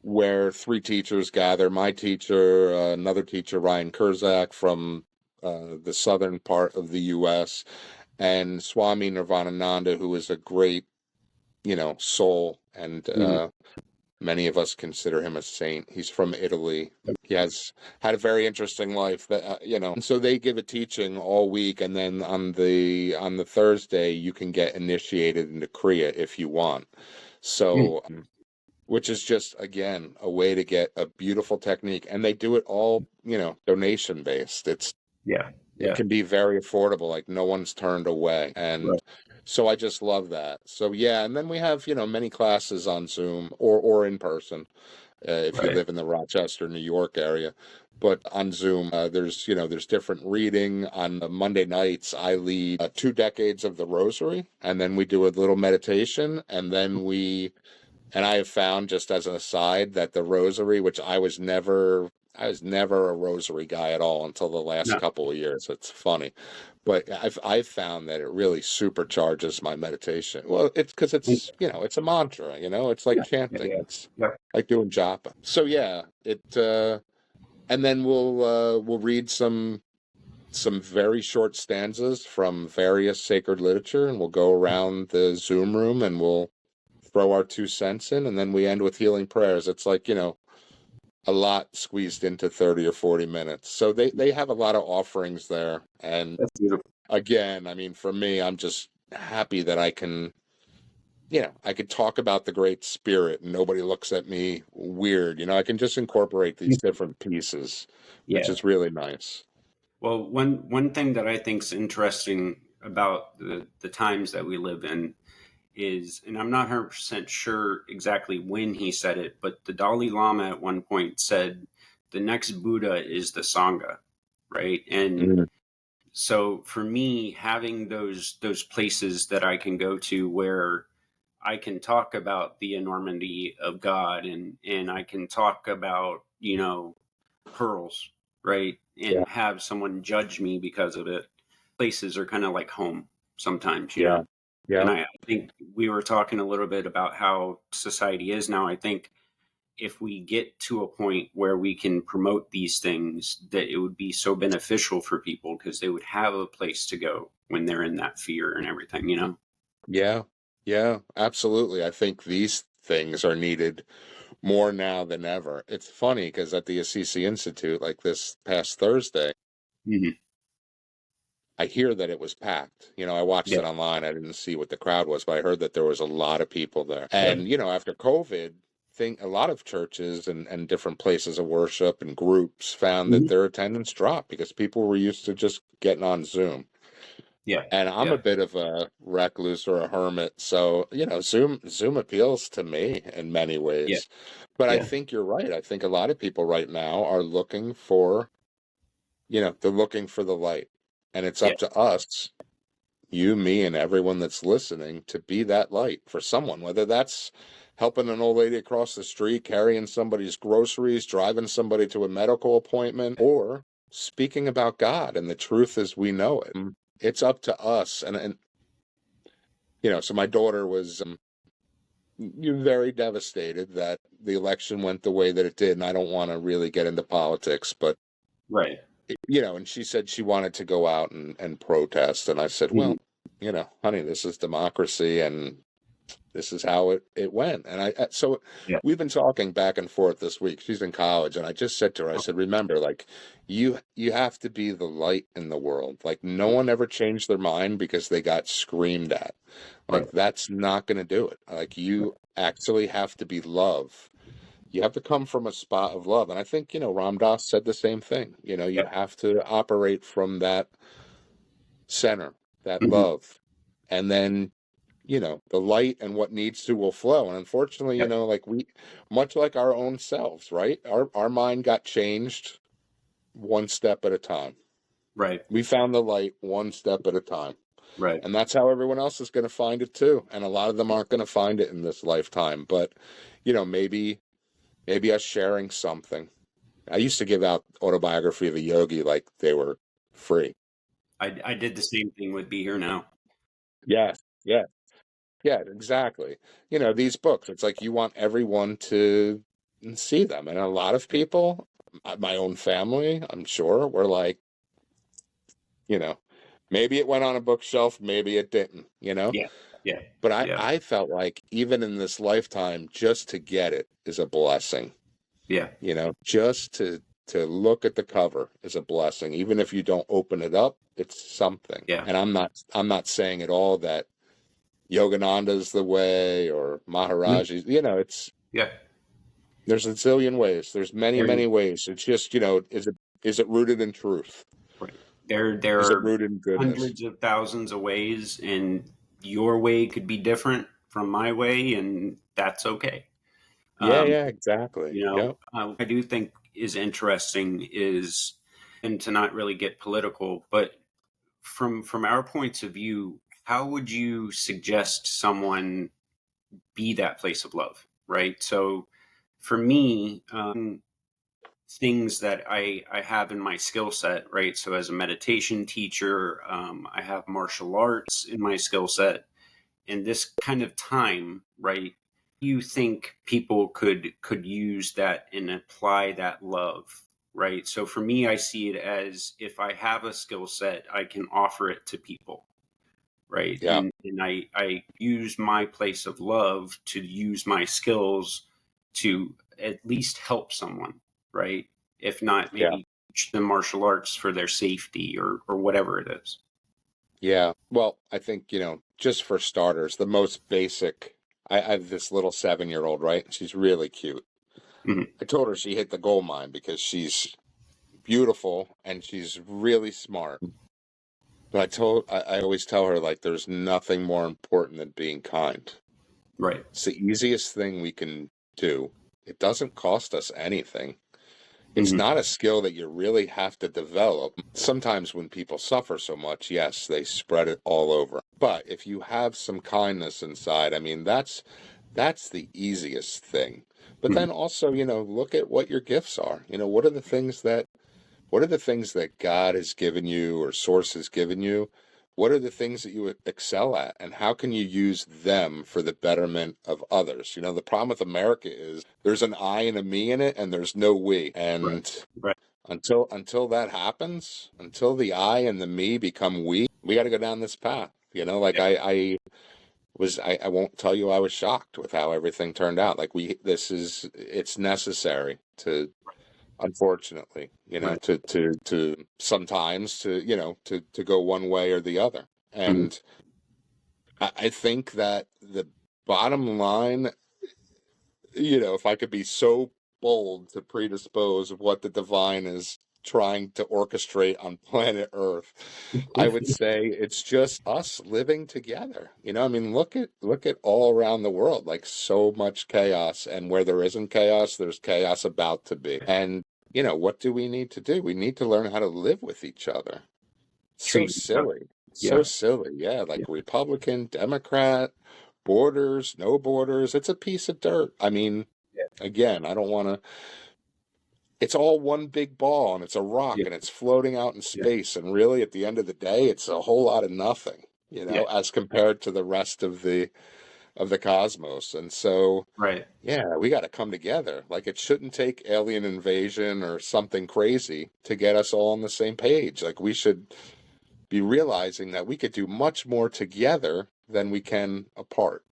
where 3 teachers gather. My teacher, another teacher, Ryan Kurzak from the southern part of the U.S., and Swami Nirvanananda, who is a great, soul, and many of us consider him a saint. He's from Italy. He has had a very interesting life, that And so they give a teaching all week, and then on the Thursday you can get initiated into Kriya if you want. So, which is just, again, a way to get a beautiful technique, and they do it all, donation based. It can be very affordable. Like, no one's turned away, and so I just love that. So yeah, and then we have, many classes on Zoom or in person, if you live in the Rochester, New York area. But on Zoom, there's different reading. On Monday nights, I lead 2 decades of the Rosary, and then we do a little meditation, and then and I have found, just as an aside, that the Rosary, which I was never a Rosary guy at all until the last couple of years. It's funny, but I've found that it really supercharges my meditation. Well, it's because it's a mantra, it's like chanting. It's like doing japa. So yeah, and then we'll read some very short stanzas from various sacred literature, and we'll go around the Zoom room and we'll throw our 2 cents in, and then we end with healing prayers. It's like, a lot squeezed into 30 or 40 minutes. So they have a lot of offerings there. And again, I mean, for me, I'm just happy that I can, I could talk about the Great Spirit and nobody looks at me weird. I can just incorporate these different pieces, which is really nice.
Well, one thing that I think is interesting about the times that we live in is, and I'm not 100% sure exactly when he said it, but the Dalai Lama at one point said, the next Buddha is the Sangha, right? And So for me, having those places that I can go to where I can talk about the enormity of God, and I can talk about, pearls, right?
Yeah.
And have someone judge me because of it. Places are kind of like home sometimes,
Yeah.
And
Yeah.
I think we were talking a little bit about how society is now. I think if we get to a point where we can promote these things, that it would be so beneficial for people because they would have a place to go when they're in that fear and everything.
Yeah. Yeah. Absolutely. I think these things are needed more now than ever. It's funny because at the ASSISI Institute, like this past Thursday,
Mm-hmm.
I hear that it was packed. I watched
Yeah.
it online. I didn't see what the crowd was, but I heard that there was a lot of people there.
Yeah.
And, after COVID, a lot of churches and different places of worship and groups found that
Mm-hmm.
their attendance dropped because people were used to just getting on Zoom.
Yeah.
And I'm
Yeah.
a bit of a recluse or a hermit, so Zoom appeals to me in many
Yeah.
ways. But I
Yeah.
think you're right. I think a lot of people right now are looking for, they're looking for the light. And it's
Yeah.
up to us, you, me, and everyone that's listening, to be that light for someone, whether that's helping an old lady across the street, carrying somebody's groceries, driving somebody to a medical appointment, or speaking about God and the truth as we know it. It's up to us. And so my daughter was very devastated that the election went the way that it did. And I don't want to really get into politics, but,
Right.
and she said she wanted to go out and protest. And I said,
Mm-hmm.
well, honey, this is democracy and this is how it went. And so
Yeah.
we've been talking back and forth this week. She's in college, and I just said to her, I said, remember, like, you have to be the light in the world. Like, no one ever changed their mind because they got screamed at.
Right.
Like, that's not going to do it. Like, you actually have to be love. You have to come from a spot of love. And I think, Ram Dass said the same thing. You
Yeah.
have to operate from that center, that
Mm-hmm.
love. And then the light and what needs to will flow. And unfortunately,
Yeah.
like much like our own selves, right? Our mind got changed one step at a time.
Right.
We found the light one step at a time.
Right.
And that's how everyone else is going to find it too. And a lot of them aren't going to find it in this lifetime. But, maybe us sharing something. I used to give out autobiography of a yogi like they were free.
I did the same thing with Be Here Now.
Yes. Yeah. Yeah, exactly. These books, it's like you want everyone to see them. And a lot of people, my own family, I'm sure, were like, maybe it went on a bookshelf, maybe it didn't.
Yeah. Yeah.
But
Yeah.
I felt like even in this lifetime, just to get it is a blessing.
Yeah.
Just to look at the cover is a blessing. Even if you don't open it up, it's something.
Yeah.
And I'm not saying at all that Yogananda's the way or Maharaji's, it's,
Yeah.
there's a zillion ways. There's many, many ways. It's just, is it rooted in truth?
Right. There
Is it
are
rooted in goodness?
hundreds of thousands of ways, and your way could be different from my way, and that's okay.
Yeah, exactly. Yep.
I do think is interesting is, and to not really get political, but from our points of view, how would you suggest someone be that place of love, right? So for me, things that I have in my skill set, right? So as a meditation teacher, I have martial arts in my skill set. In this kind of time, right? You think people could use that and apply that love, right? So for me, I see it as if I have a skill set, I can offer it to people, right?
Yeah.
And I use my place of love to use my skills to at least help someone, right? If not,
Yeah.
maybe teach them martial arts for their safety or whatever it is.
Yeah. Well, I think, just for starters, the most basic, I have this little 7-year-old, right? She's really cute.
Mm-hmm.
I told her she hit the gold mine because she's beautiful and she's really smart. But I always tell her, like, there's nothing more important than being kind.
Right.
It's the easiest thing we can do. It doesn't cost us anything. It's not a skill that you really have to develop. Sometimes when people suffer so much, yes, they spread it all over. But if you have some kindness inside, I mean, that's the easiest thing. But
Mhm.
then also, look at what your gifts are. What are the things that God has given you or source has given you? What are the things that you excel at? And how can you use them for the betterment of others? The problem with America is there's an I and a me in it, and there's no we.
Right.
And
Right.
until that happens, until the I and the me become we got to go down this path. Like
Yeah.
I won't tell you I was shocked with how everything turned out. Like it's necessary to, unfortunately,
Right.
to sometimes to go one way or the other.
Mhm.
And I think that the bottom line, if I could be so bold to predispose of what the divine is trying to orchestrate on planet Earth, I would say it's just us living together. I mean, look at all around the world, like so much chaos, and where there isn't chaos, there's chaos about to be. And what do we need to do? We need to learn how to live with each other. So
Treat each other.
silly. So
Yeah.
silly. Yeah, like
Yeah.
Republican, Democrat, borders, no borders. It's a piece of dirt. I mean,
Yeah.
again, I don't want to. It's all one big ball and it's a rock
Yeah.
and it's floating out in
Yeah.
space. And really, at the end of the day, it's a whole lot of nothing,
Yeah.
as compared to the rest of the cosmos. And so,
Right.
yeah, we got to come together. Like it shouldn't take alien invasion or something crazy to get us all on the same page. Like we should be realizing that we could do much more together than we can apart.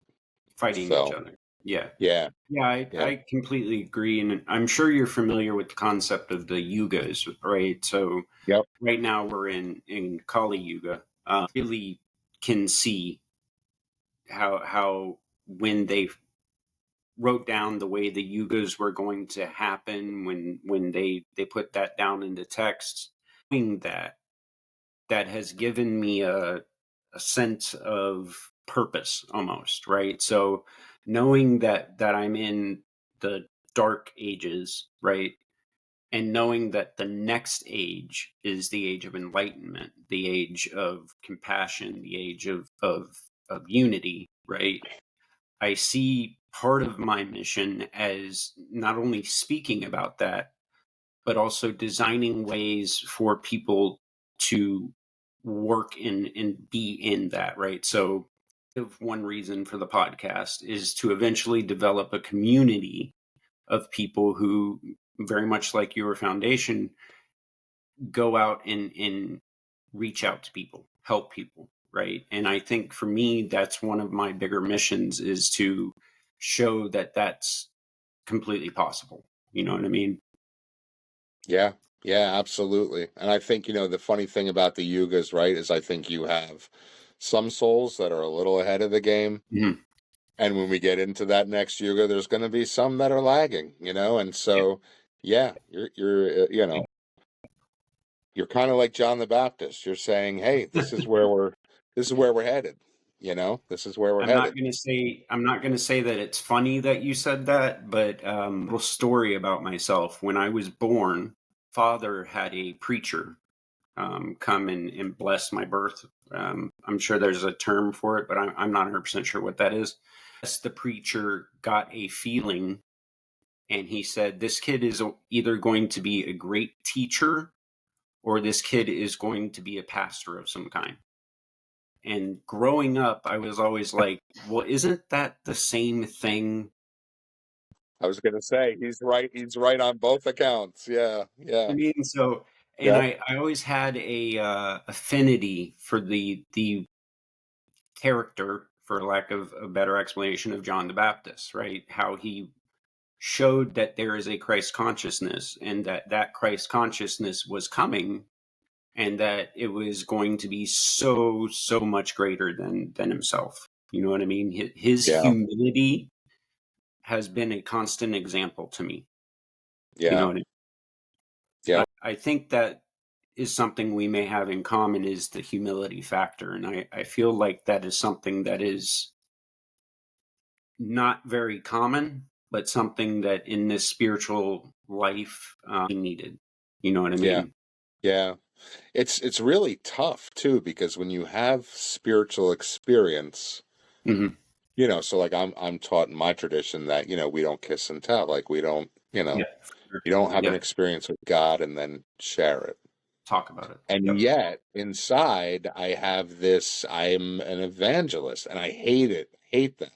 Fighting each
So,
other. Yeah.
yeah,
Yeah,
yeah.
I completely agree. And I'm sure you're familiar with the concept of the yugas, right? So
Yep.
right now we're in Kali Yuga. Really can see how when they wrote down the way the yugas were going to happen, when they put that down into text, knowing that has given me a sense of purpose almost, right? So knowing that I'm in the dark ages, right? And knowing that the next age is the age of enlightenment, the age of compassion, the age of unity, right? I see part of my mission as not only speaking about that, but also designing ways for people to work in and be in that, right? So of one reason for the podcast is to eventually develop a community of people who, very much like your foundation, go out and reach out to people, help people, right? And I think for me that's one of my bigger missions, is to show that that's completely possible. You know what I mean?
Yeah, yeah, absolutely. And I think, the funny thing about the yugas, right, is I think you have some souls that are a little ahead of the game.
Mhm.
And when we get into that next yuga, there's going to be some that are lagging, and
Yeah.
so, yeah, you're kind of like John the Baptist. You're saying, hey, this is where we're headed, this is where we're headed.
I'm not gonna say that it's funny that you said that, but little story about myself. When I was born, father had a preacher come and bless my birth. I'm sure there's a term for it, but I'm not 100% sure what that is. Yes, the preacher got a feeling, and he said, "This kid is either going to be a great teacher, or this kid is going to be a pastor of some kind." And growing up, I was always like, well, isn't that the same thing?
I was going to say, he's right. He's right on both accounts. Yeah,
I
yeah,
mean, so, and
yep,
I always had a affinity for the character, for lack of a better explanation, of John the Baptist, right? How he showed that there is a Christ consciousness, and that Christ consciousness was coming, and that it was going to be so much greater than himself. You know what I mean? His
yeah,
humility has been a constant example to me. You know
yeah,
what I mean?
yeah,
I think that is something we may have in common, is the humility factor. And I feel like that is something that is not very common. but something that in this spiritual life he needed. You know what I
Yeah.
mean?
Yeah. It's really tough too, because when you have spiritual experience,
Hmm.
so like I'm taught in my tradition that, we don't kiss and tell. Like we don't,
Yeah. Sure.
you don't have an
Yeah.
experience with God and then share it.
Talk about it.
And
Yep.
yet inside I have this, I'm an evangelist and I hate that,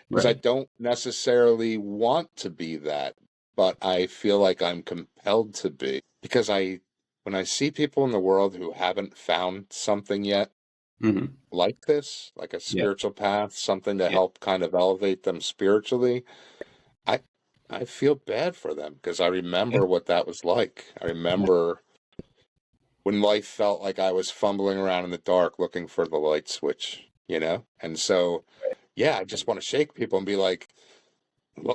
because I
Right.
don't necessarily want to be that, but I feel like I'm compelled to be because when I see people in the world who haven't found something yet
Hmm.
like this, like a
Yeah.
spiritual path, something to
Yeah.
help kind of elevate them spiritually, I I feel bad for them because I
Yeah.
remember what that was like. I remember when life felt like I was fumbling around in the dark looking for the light switch. And so, yeah, I just want to shake people and be like,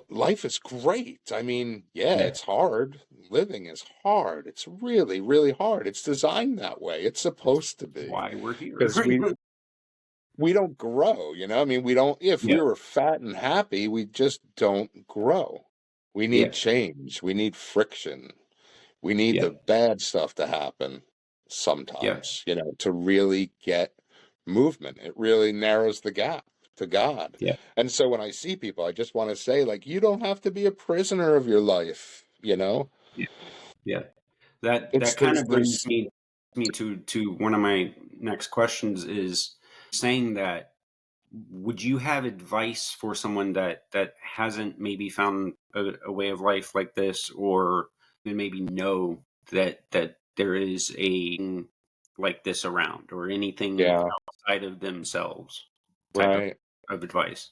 life is great. I mean, yeah,
Yeah.
it's hard. Living is hard. It's really, really hard. It's designed that way. It's supposed to be
Why we're here.
because we don't grow. I mean, we don't, if
Yeah.
we were fat and happy, we just don't grow. We
Yeah.
need change. We need friction. We need
Yeah.
the bad stuff to happen
Yeah.
sometimes, to really get movement. It really narrows the gap to God.
Yeah.
And so when I see people, I just want to say, like, you don't have to be a prisoner of your life.
Yeah. Yeah. That
It's
kind
there's
of brings
there's
me to one of my next questions is saying that would you have advice for someone that hasn't maybe found a way of life like this, or maybe know that there is a like this around, or anything
yeah,
outside of themselves type
right.
of advice?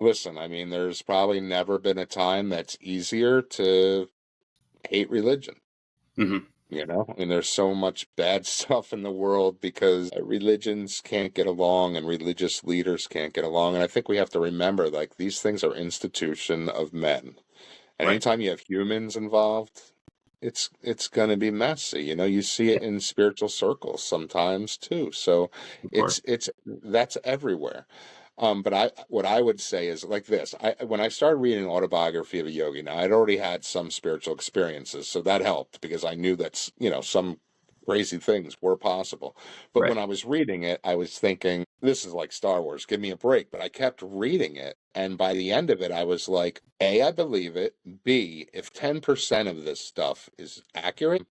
Listen, I mean, there's probably never been a time that's easier to hate religion.
Hmm.
I mean, there's so much bad stuff in the world because religions can't get along and religious leaders can't get along. And I think we have to remember, like, these things are institution of men. And
Right.
anytime you have humans involved, it's going to be messy. You see
Yeah.
it in spiritual circles sometimes too. So
Of course.
it's that's everywhere. But what I would say is like this. When I started reading an autobiography of a yogi, now I'd already had some spiritual experiences, so that helped because I knew that some crazy things were possible. But
Right.
when I was reading it, I was thinking, this is like Star Wars, give me a break. But I kept reading it, and by the end of it, I was like, A, I believe it. B, if 10% of this stuff is accurate,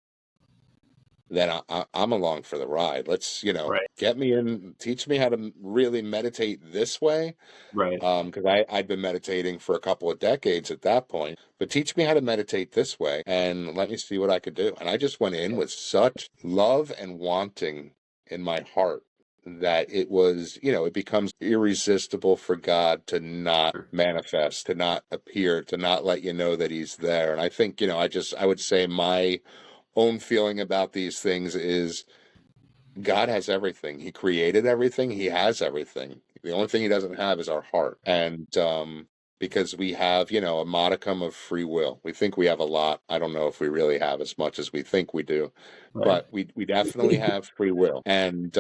then I'm along for the ride. Let's,
Right.
get me in, teach me how to really meditate this way.
Right.
Because I'd been meditating for a couple of decades at that point, but teach me how to meditate this way and let me see what I could do. And I just went in with such love and wanting in my heart that it was, it becomes irresistible for God to not
Sure.
manifest, to not appear, to not let you know that he's there. And I think, I would say my own feeling about these things is God has everything. He created everything. He has everything. The only thing he doesn't have is our heart. And because we have, a modicum of free will. We think we have a lot. I don't know if we really have as much as we think we do,
Right.
but we definitely have free will. And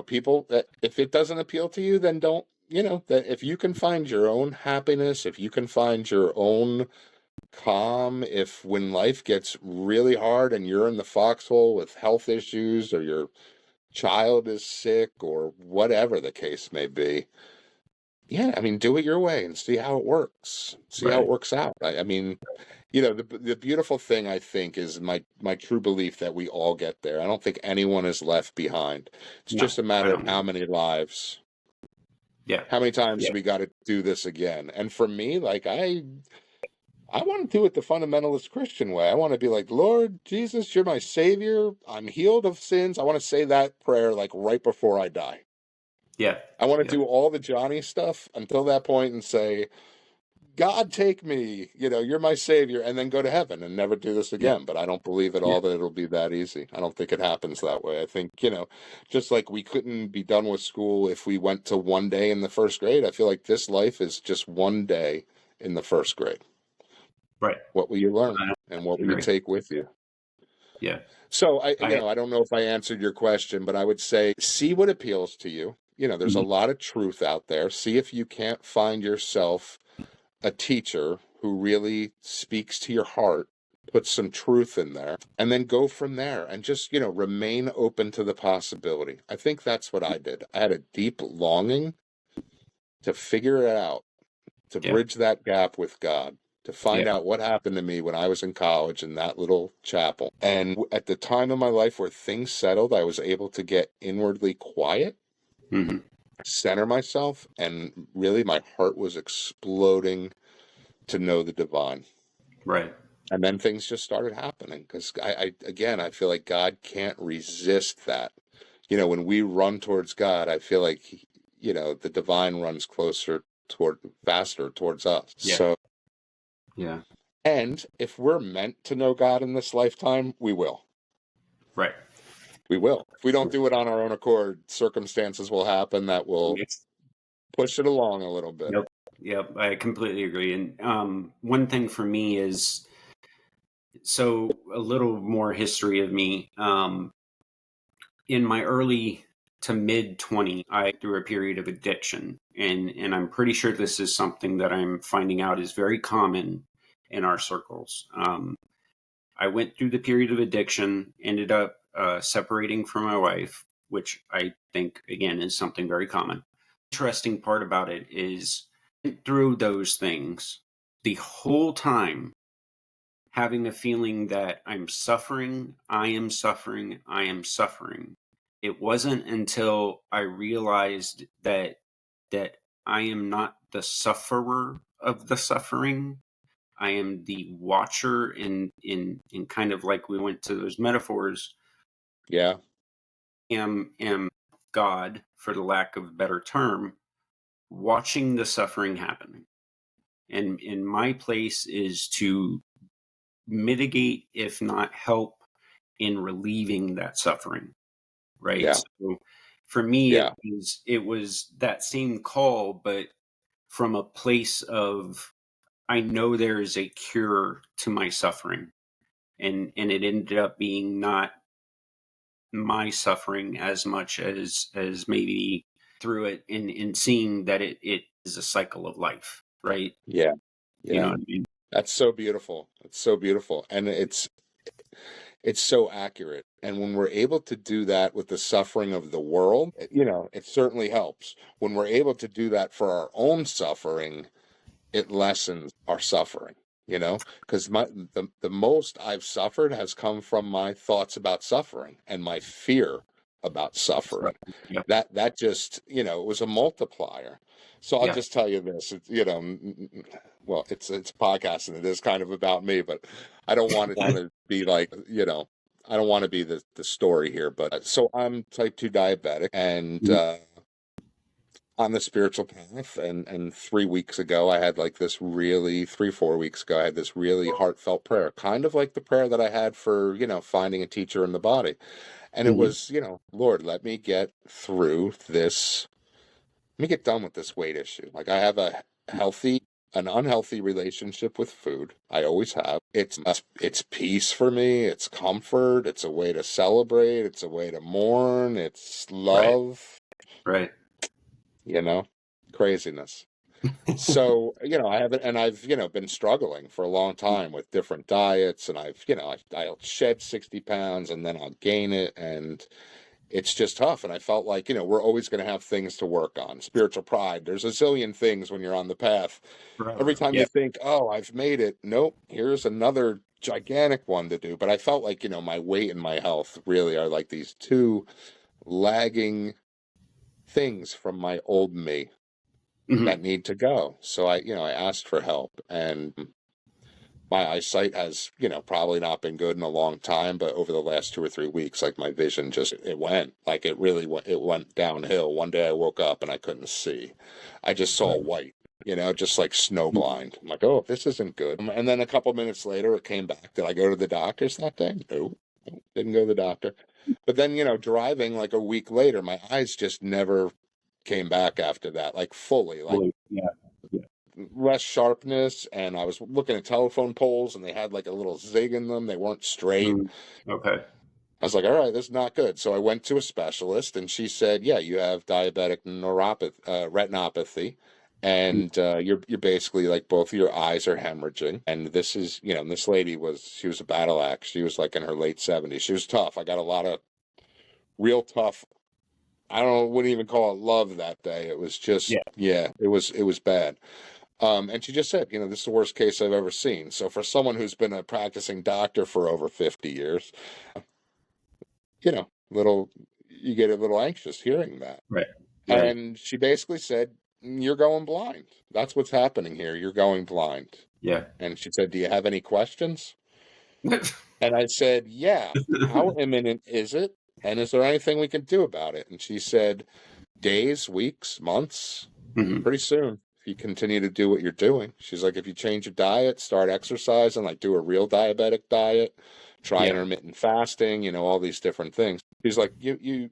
people that if it doesn't appeal to you, then don't. That if you can find your own happiness, if you can find your own calm, if when life gets really hard and you're in the foxhole with health issues or your child is sick or whatever the case may be, yeah, I mean, do it your way and see how it works. See how it
Right.
works out. I mean, the beautiful thing I think is my true belief that we all get there. I don't think anyone is left behind. It's
No,
just a
I
matter of
don't
how
know.
many lives,
Yeah.
how many times
Yeah.
do we got to do this again. And for me, like I want to do it the fundamentalist Christian way. I want to be like, Lord Jesus, you're my savior. I'm healed of sins. I want to say that prayer like right before I die.
Yeah.
I want to
Yeah.
do all the Johnny stuff until that point and say, God, take me, you're my savior, and then go to heaven and never do this
Yeah.
again. But I don't believe at
Yeah.
all that it'll be that easy. I don't think it happens that way. I think, just like we couldn't be done with school if we went to one day in the first grade, I feel like this life is just one day in the first grade.
Right.
What will you learn
I
and what will you
agree.
take with you?
Yeah.
So
I
I don't know if I answered your question, but I would say see what appeals to you. There's a
Mhm.
lot of truth out there. See if you can't find yourself a teacher who really speaks to your heart, put some truth in there, and then go from there and just, remain open to the possibility. I think that's what I did. I had a deep longing to figure it out, to bridge that gap with God, to find out what happened to me when I was in college in that little chapel. And at the time of my life where things settled, I was able to get inwardly quiet, center myself, and really my heart was exploding to know the divine.
Right.
And then things just started happening because I feel like God can't resist that. When we run towards God, I feel like, the divine runs faster towards us.
Yeah.
So,
yeah.
And if we're meant to know God in this lifetime, we will.
Right.
We will. If we don't do it on our own accord, circumstances will happen that will push it along a little bit.
Yep. I completely agree. And one thing for me is, so a little more history of me. In my early to mid 20s, I went through a period of addiction. And I'm pretty sure this is something that I'm finding out is very common in our circles. I went through the period of addiction, ended up separating from my wife, which I think, again, is something very common. Interesting part about it is through those things, the whole time having a feeling that I'm suffering, I am suffering, I am suffering. It wasn't until I realized that I am not the sufferer of the suffering. I am the watcher in kind of like we went to those metaphors.
Yeah.
Am God, for the lack of a better term, watching the suffering happening. And in my place is to mitigate, if not help, in relieving that suffering. Right.
Yeah.
So for me, it was that same call, but from a place of, I know there is a cure to my suffering. And it ended up being not my suffering as much as maybe through it in seeing that it is a cycle of life. Right.
Yeah.
You know what I mean?
That's so beautiful. It's so beautiful. And it's so accurate. And when we're able to do that with the suffering of the world, it certainly helps. When we're able to do that for our own suffering, it lessens our suffering, because the most I've suffered has come from my thoughts about suffering and my fear about suffering.
Yep.
That just, it was a multiplier. So I'll just tell you this, well, it's a podcast and it is kind of about me, but I don't want it to be like, I don't want to be the story here, but so I'm type 2 diabetic and, on the spiritual path, and 3 weeks ago I had like this really 3-4 weeks ago I had this really heartfelt prayer, kind of like the prayer that I had for finding a teacher in the body, and it was Lord, let me get through this, let me get done with this weight issue. Like I have an unhealthy relationship with food. I always have. It's peace for me. It's comfort. It's a way to celebrate. It's a way to mourn. It's love.
Right.
Craziness. So, I've been struggling for a long time with different diets, and I'll shed 60 pounds and then I'll gain it. And it's just tough. And I felt like, we're always going to have things to work on. Spiritual pride. There's a zillion things when you're on the path. Every time you think, oh, I've made it. Nope. Here's another gigantic one to do. But I felt like, my weight and my health really are like these two lagging things from my old me that need to go. So I asked for help, and my eyesight has, probably not been good in a long time, but over the last 2 or 3 weeks, like my vision it went downhill. One day I woke up and I couldn't see. I just saw white, just like snowblind. I'm like, oh, this isn't good. And then a couple minutes later, it came back. Did I go to the doctors that day? No, didn't go to the doctor. But then, driving like a week later, my eyes just never came back after that, like fully, like less sharpness. And I was looking at telephone poles and they had like a little zig in them. They weren't straight.
Okay.
I was like, all right, this is not good. So I went to a specialist and she said, yeah, you have diabetic retinopathy. and you're basically like both of your eyes are hemorrhaging. And this is, and this lady she was a battle axe. She was like in her late 70s. She was tough. I got a lot of real tough. Wouldn't even call it love that day. It was just, it was bad. And she just said, this is the worst case I've ever seen. So for someone who's been a practicing doctor for over 50 years, you get a little anxious hearing that.
Right.
And she basically said, you're going blind. That's what's happening here. You're going blind.
Yeah.
And she said, do you have any questions? And I said, yeah. How imminent is it? And is there anything we can do about it? And she said, days, weeks, months, pretty soon, if you continue to do what you're doing. She's like, if you change your diet, start exercising, like do a real diabetic diet, try intermittent fasting, all these different things. She's like, you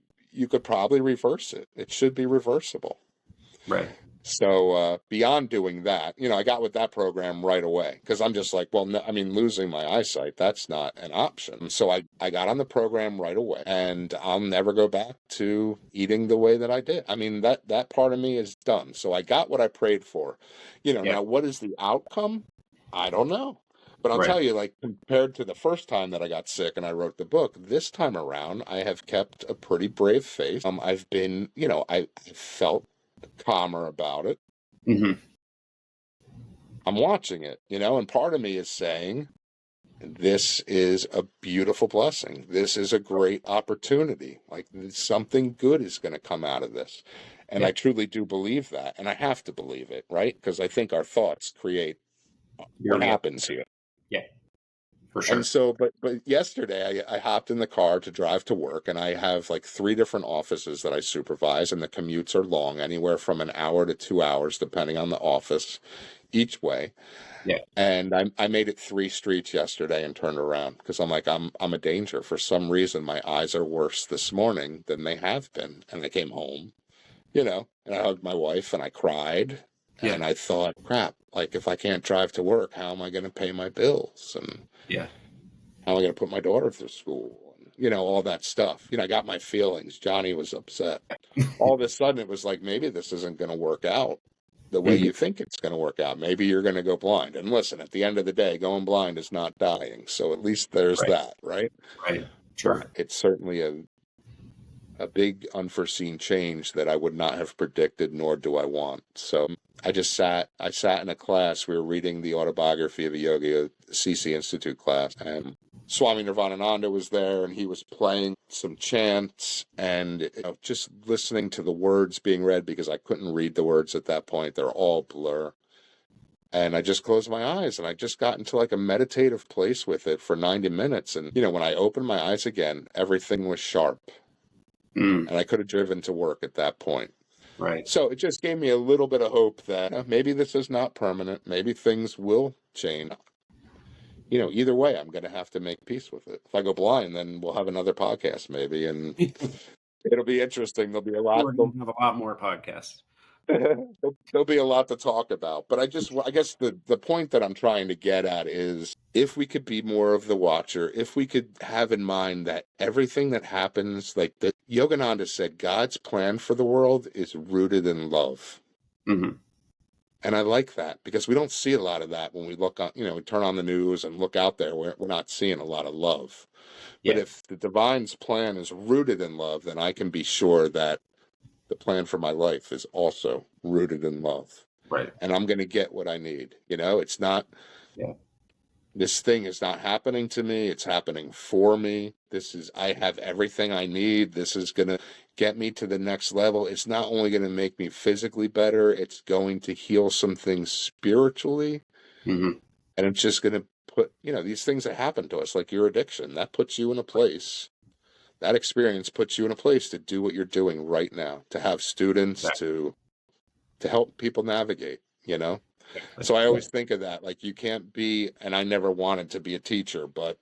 could probably reverse it. It should be reversible.
Right.
So beyond doing that, I got with that program right away because I'm just like, well, no, I mean, losing my eyesight, that's not an option. So I got on the program right away, and I'll never go back to eating the way that I did. I mean, that part of me is done. So I got what I prayed for. Now what is the outcome? I don't know. But I'll tell you, like, compared to the first time that I got sick and I wrote the book, this time around, I have kept a pretty brave face. I've been, I felt calmer about it. I'm watching it, and part of me is saying, this is a beautiful blessing. This is a great opportunity. Like, something good is going to come out of this. And I truly do believe that. And I have to believe it, right? Because I think our thoughts create what happens here.
Yeah, for sure.
And so, but yesterday I hopped in the car to drive to work, and I have like 3 different offices that I supervise, and the commutes are long, anywhere from an hour to 2 hours, depending on the office each way.
Yeah.
And I made it 3 streets yesterday and turned around because I'm like, I'm a danger. For some reason, my eyes are worse this morning than they have been. And I came home, and I hugged my wife and I cried. Yeah. And I thought, crap, like if I can't drive to work, how am I going to pay my bills? And how am I going to put my daughter through school? And, all that stuff. I got my feelings. Johnny was upset. All of a sudden, it was like, maybe this isn't going to work out the way you think it's going to work out. Maybe you're going to go blind. And listen, at the end of the day, going blind is not dying. So at least there's that, right?
Right. Sure.
But it's certainly a big unforeseen change that I would not have predicted, nor do I want. So I sat in a class. We were reading the autobiography of a yogi, a ASSISI Institute class, and Swami Nirvanananda was there, and he was playing some chants and just listening to the words being read because I couldn't read the words at that point. They're all blur. And I just closed my eyes and I just got into like a meditative place with it for 90 minutes. And, when I opened my eyes again, everything was sharp. And I could have driven to work at that point.
Right.
So it just gave me a little bit of hope that maybe this is not permanent. Maybe things will change. Either way, I'm going to have to make peace with it. If I go blind, then we'll have another podcast maybe, and it'll be interesting. There'll be a lot.
We'll have a lot more podcasts.
There'll be a lot to talk about. But I guess the point that I'm trying to get at is if we could be more of the watcher, if we could have in mind that everything that happens, like the Yogananda said, God's plan for the world is rooted in love. And I like that because we don't see a lot of that when we look on, we turn on the news and look out there. We're not seeing a lot of love. But if the divine's plan is rooted in love, then I can be sure that the plan for my life is also rooted in love.
Right.
And I'm going to get what I need. It's not, this thing is not happening to me. It's happening for me. I have everything I need. This is going to get me to the next level. It's not only going to make me physically better, it's going to heal some things spiritually. And it's just going to put, these things that happen to us, like your addiction, that puts you in a place. That experience puts you in a place to do what you're doing right now, to have students, to help people navigate, So I always think of that, like you can't be, and I never wanted to be a teacher, but,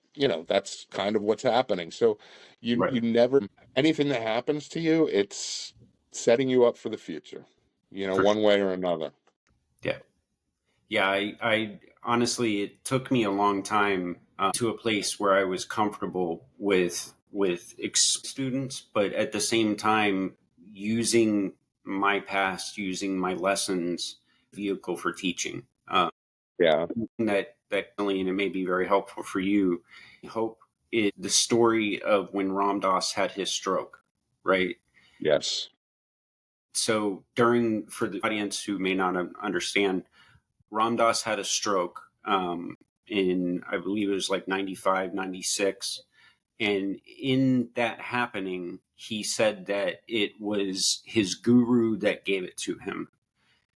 that's kind of what's happening. So you never, anything that happens to you, it's setting you up for the future, one way or another. Yeah.
Yeah. I honestly, it took me a long time to a place where I was comfortable with students, but at the same time, using my past, using my lessons vehicle for teaching.
Yeah.
That and it may be very helpful for you. Hope is the story of when Ram Dass had his stroke, right?
Yes.
So for the audience who may not understand, Ram Dass had a stroke in, I believe it was like 95, 96. And in that happening, he said that it was his guru that gave it to him.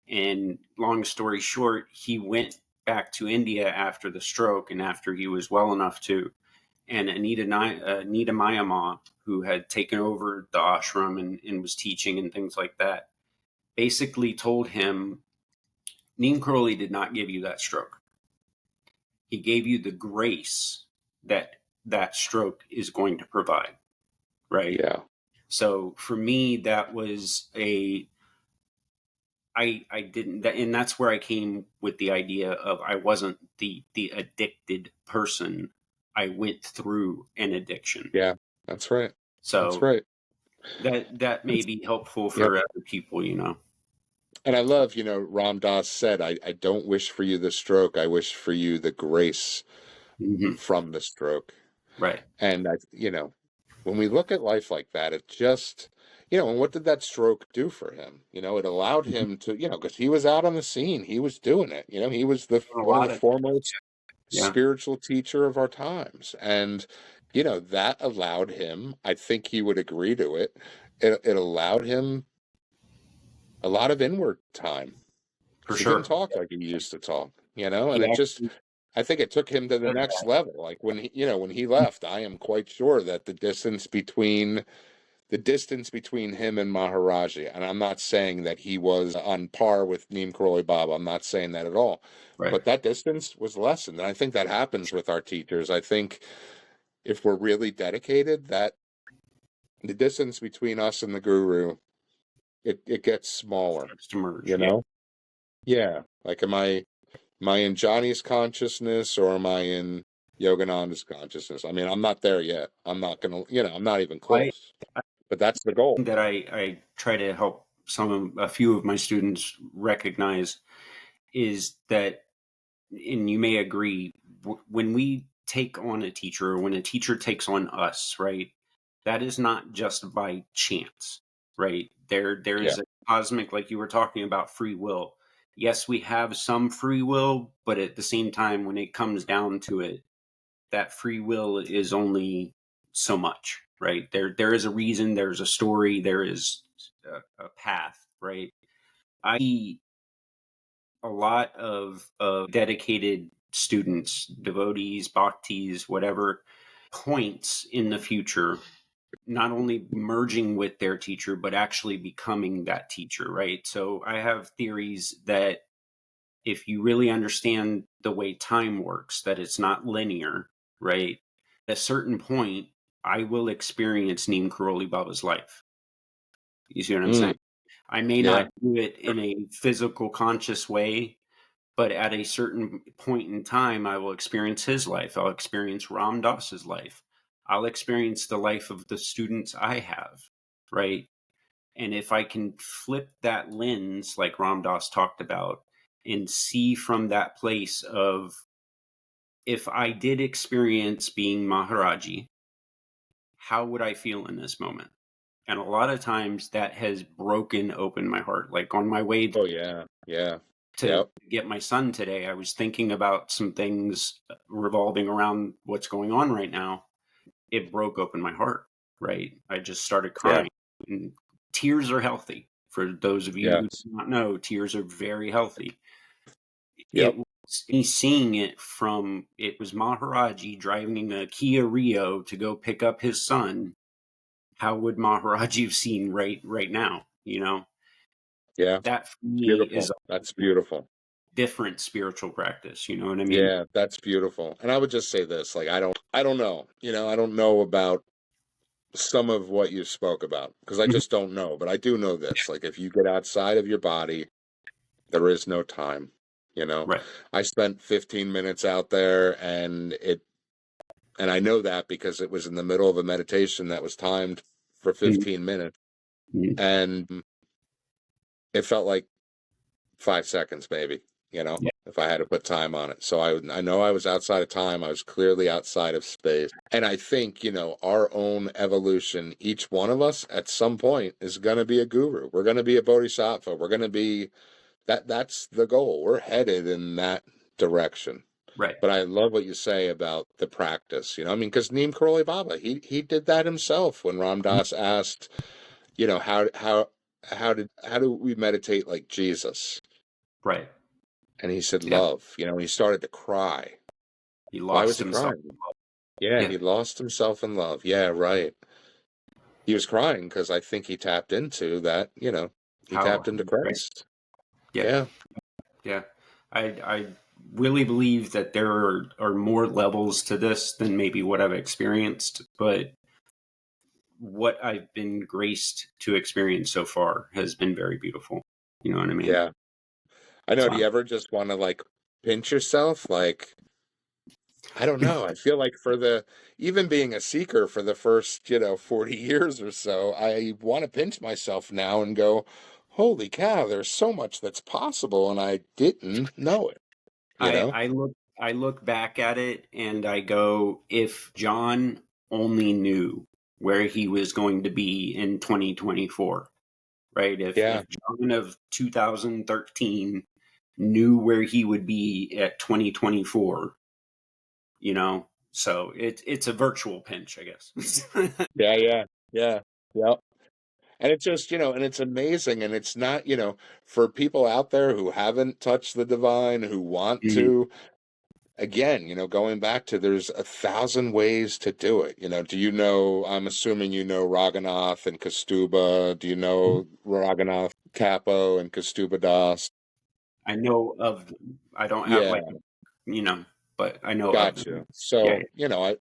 And long story short, he went back to India after the stroke and after he was well enough to. And Anita Mayama, who had taken over the ashram and was teaching and things like that, basically told him, Neem Karoli did not give you that stroke. He gave you the grace that that stroke is going to provide, right?
Yeah.
So for me, that was I didn't, and that's where I came with the idea of I wasn't the addicted person. I went through an addiction.
Yeah, that's right.
So
that's right.
That may be helpful for
Yep.
other people, you know.
And I love, Ram Dass said, I don't wish for you the stroke. I wish for you the grace from the stroke.
Right.
And, when we look at life like that, it just, and what did that stroke do for him? It allowed him to, because he was out on the scene. He was doing it. He was one of the foremost spiritual teacher of our times. And, that allowed him, I think he would agree to it. It allowed him a lot of inward time.
For
He
sure.
didn't talk like he used to talk, and it just, I think it took him to the next level. Like when he left, I am quite sure that the distance between him and Maharaji, and I'm not saying that he was on par with Neem Karoli Baba. I'm not saying that at all.
Right.
But that distance was lessened. And I think that happens with our teachers. I think if we're really dedicated, that the distance between us and the guru, it gets smaller.
To merge,
Yeah. Like, am I in Johnny's consciousness or am I in Yogananda's consciousness? I mean, I'm not there yet. I'm not going to, I'm not even close. But that's the goal.
That I try to help a few of my students recognize is that, and you may agree, when we take on a teacher, or when a teacher takes on us, right, that is not just by chance, right? There is a cosmic, like you were talking about, free will. Yes, we have some free will, but at the same time, when it comes down to it, that free will is only so much, right? There is a reason, there's a story, there is a path, right? I see a lot of dedicated students, devotees, bhaktis, whatever, points in the future, not only merging with their teacher, but actually becoming that teacher, right? So I have theories that if you really understand the way time works, that it's not linear, right? At a certain point, I will experience Neem Karoli Baba's life. You see what I'm saying? I may not do it in a physical, conscious way, but at a certain point in time, I will experience his life. I'll experience Ram Dass's life. I'll experience the life of the students I have, right? And if I can flip that lens, like Ram Dass talked about, and see from that place of, if I did experience being Maharaji, how would I feel in this moment? And a lot of times that has broken open my heart. Like on my way to get my son today, I was thinking about some things revolving around what's going on right now. It broke open my heart, right? I just started crying. And tears are healthy. For those of you who do not know, tears are very healthy. It was me seeing it from, it was Maharaji driving a Kia Rio to go pick up his son. How would Maharaji have seen right now, you know?
Yeah.
That for me
beautiful. That's beautiful.
Different spiritual practice, you know what I mean?
Yeah, that's beautiful. And I would just say this, like, I don't know, I don't know about some of what you spoke about, because I just don't know, but I do know this, like, if you get outside of your body, there is no time,
Right.
I spent 15 minutes out there, and I know that because it was in the middle of a meditation that was timed for 15 minutes, and it felt like 5 seconds maybe,
Yeah.
if I had to put time on it. So I know I was outside of time. I was clearly outside of space. And I think, our own evolution, each one of us at some point is going to be a guru. We're going to be a bodhisattva. We're going to be that's the goal. We're headed in that direction.
Right.
But I love what you say about the practice, because Neem Karoli Baba, he did that himself when Ram Dass asked, how do we meditate like Jesus?
Right.
And he said, love, he started to cry.
He
Why
lost
was he
himself.
crying? Yeah, he lost himself in love. Yeah, right. He was crying because I think he tapped into that, he tapped into Christ.
Yeah. I really believe that there are more levels to this than maybe what I've experienced, but what I've been graced to experience so far has been very beautiful. You know what I mean?
Yeah. I know. Do you ever just want to pinch yourself? I don't know. I feel like even being a seeker for the first, 40 years or so, I want to pinch myself now and go, holy cow, there's so much that's possible, and I didn't know it.
I look back at it and I go, if John only knew where he was going to be in 2024, right? If John of 2013 knew where he would be at 2024, so it's a virtual pinch, I guess.
Yeah. And it's just, and it's amazing. And it's not, for people out there who haven't touched the divine, who want to, again, going back to there's 1,000 ways to do it. I'm assuming Raghunath and Kastuba. Do you know Raghunath Capo and Kastuba Das?
I know of them. I don't have but I know of them.
Gotcha. So,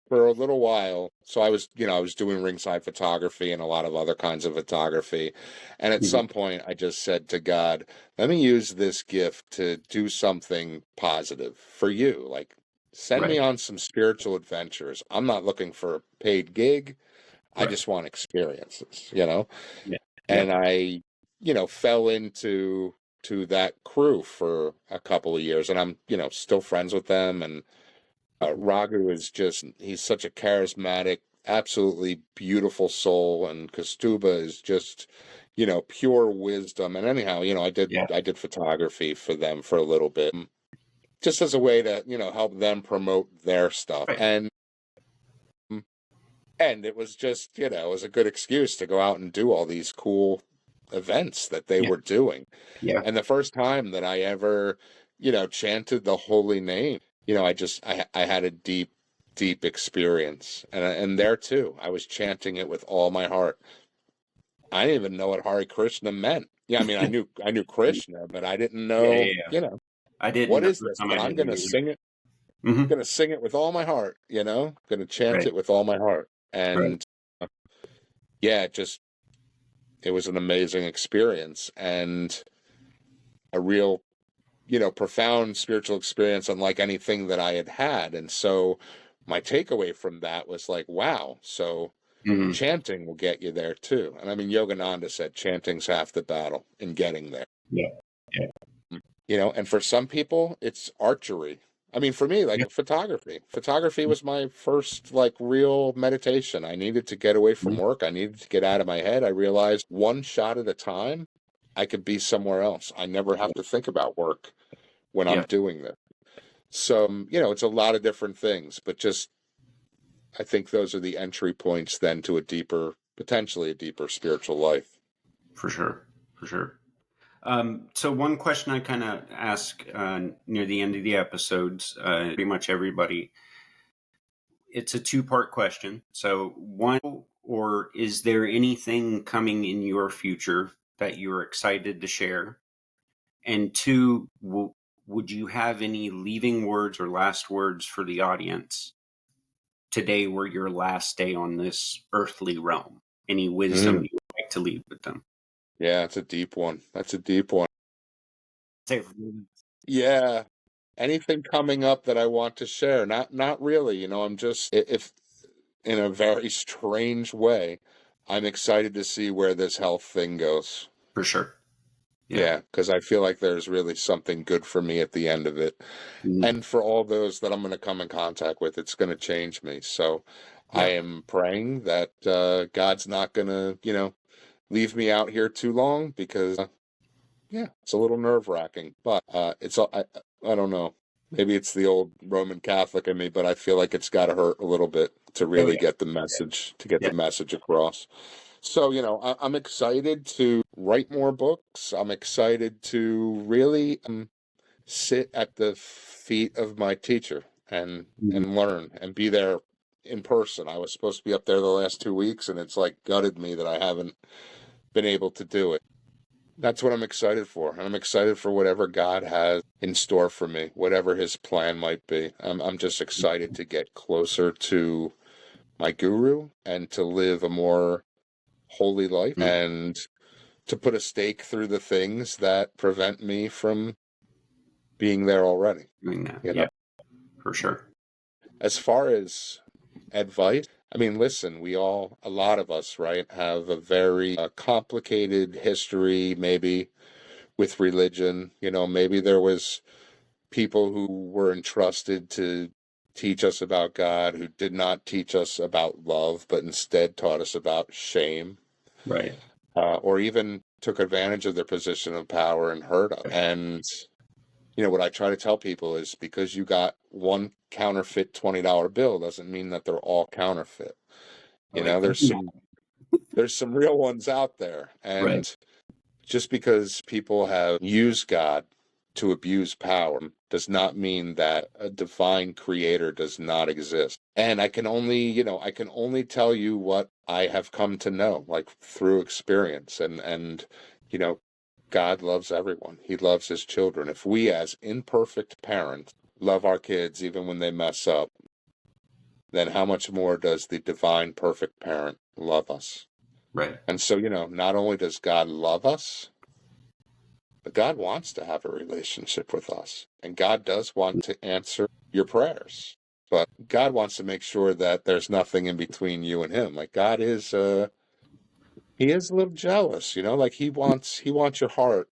for a little while, I was doing ringside photography and a lot of other kinds of photography. And at some point I just said to God, let me use this gift to do something positive for you. Send me on some spiritual adventures. I'm not looking for a paid gig. I just want experiences, And I, fell into that crew for a couple of years, and I'm, still friends with them. And Raghu is he's such a charismatic, absolutely beautiful soul. And Kastuba is just, pure wisdom. And anyhow, I did photography for them for a little bit, just as a way to, help them promote their stuff. And it was just, it was a good excuse to go out and do all these cool events that they were doing. And the first time that I ever, chanted the holy name, I had a deep experience. And there too, I was chanting it with all my heart. I didn't even know what Hare Krishna meant. Yeah, I mean, I knew Krishna, but I didn't know,
I didn't.
What is this? But I'm going to sing it. I'm going to sing it with all my heart, going to chant it with all my heart. And it was an amazing experience and a real, profound spiritual experience unlike anything that I had had. And so my takeaway from that was wow, so chanting will get you there too. And I mean, Yogananda said chanting's half the battle in getting there. And for some people it's archery. I mean, for me, photography was my first real meditation. I needed to get away from work. I needed to get out of my head. I realized one shot at a time, I could be somewhere else. I never have to think about work when I'm doing this. So, it's a lot of different things, but I think those are the entry points then to potentially a deeper spiritual life.
For sure. So one question I kind of ask near the end of the episodes, pretty much everybody, it's a two-part question. So one, or is there anything coming in your future that you're excited to share? And two, would you have any leaving words or last words for the audience? Today were your last day on this earthly realm. Any wisdom you would like to leave with them?
Yeah, it's a deep one. That's a deep one. Yeah. Anything coming up that I want to share? Not really. I'm just, if in a very strange way, I'm excited to see where this health thing goes.
For sure.
Yeah, because I feel like there's really something good for me at the end of it.
Mhm.
And for all those that I'm going to come in contact with, it's going to change me. So I
Yeah.
am praying that God's not going to, leave me out here too long because, yeah, it's a little nerve-wracking. But I don't know. Maybe it's the old Roman Catholic in me, but I feel like it's got to hurt a little bit to
Oh
really
yeah.
get the message, to get
Yeah.
the message across. So, I'm excited to write more books. I'm excited to really sit at the feet of my teacher and
Mhm.
learn and be there in person. I was supposed to be up there the last 2 weeks, and it's like gutted me that I haven't been able to do it. That's what I'm excited for. And I'm excited for whatever God has in store for me, whatever his plan might be. I'm just excited to get closer to my guru and to live a more holy life
Mhm.
and to put a stake through the things that prevent me from being there already.
Doing that.
You know,
Yeah, for sure.
as far as advice, I mean, listen, a lot of us, right, have a very complicated history, maybe with religion. Maybe there was people who were entrusted to teach us about God who did not teach us about love, but instead taught us about shame.
Right.
Or even took advantage of their position of power and hurt us. And, what I try to tell people is because you got one counterfeit $20 bill doesn't mean that they're all counterfeit.
Oh, yeah.
There's some real ones out there.
Right.
And just because people have used God to abuse power does not mean that a divine creator does not exist. And I can only tell you what I have come to know, like through experience. And God loves everyone. He loves his children. If we as imperfect parents love our kids even when they mess up, then how much more does the divine perfect parent love us?
Right.
And so, not only does God love us, but God wants to have a relationship with us. And God does want to answer your prayers. But God wants to make sure that there's nothing in between you and him. Like God is he is a little jealous, like he wants your heart.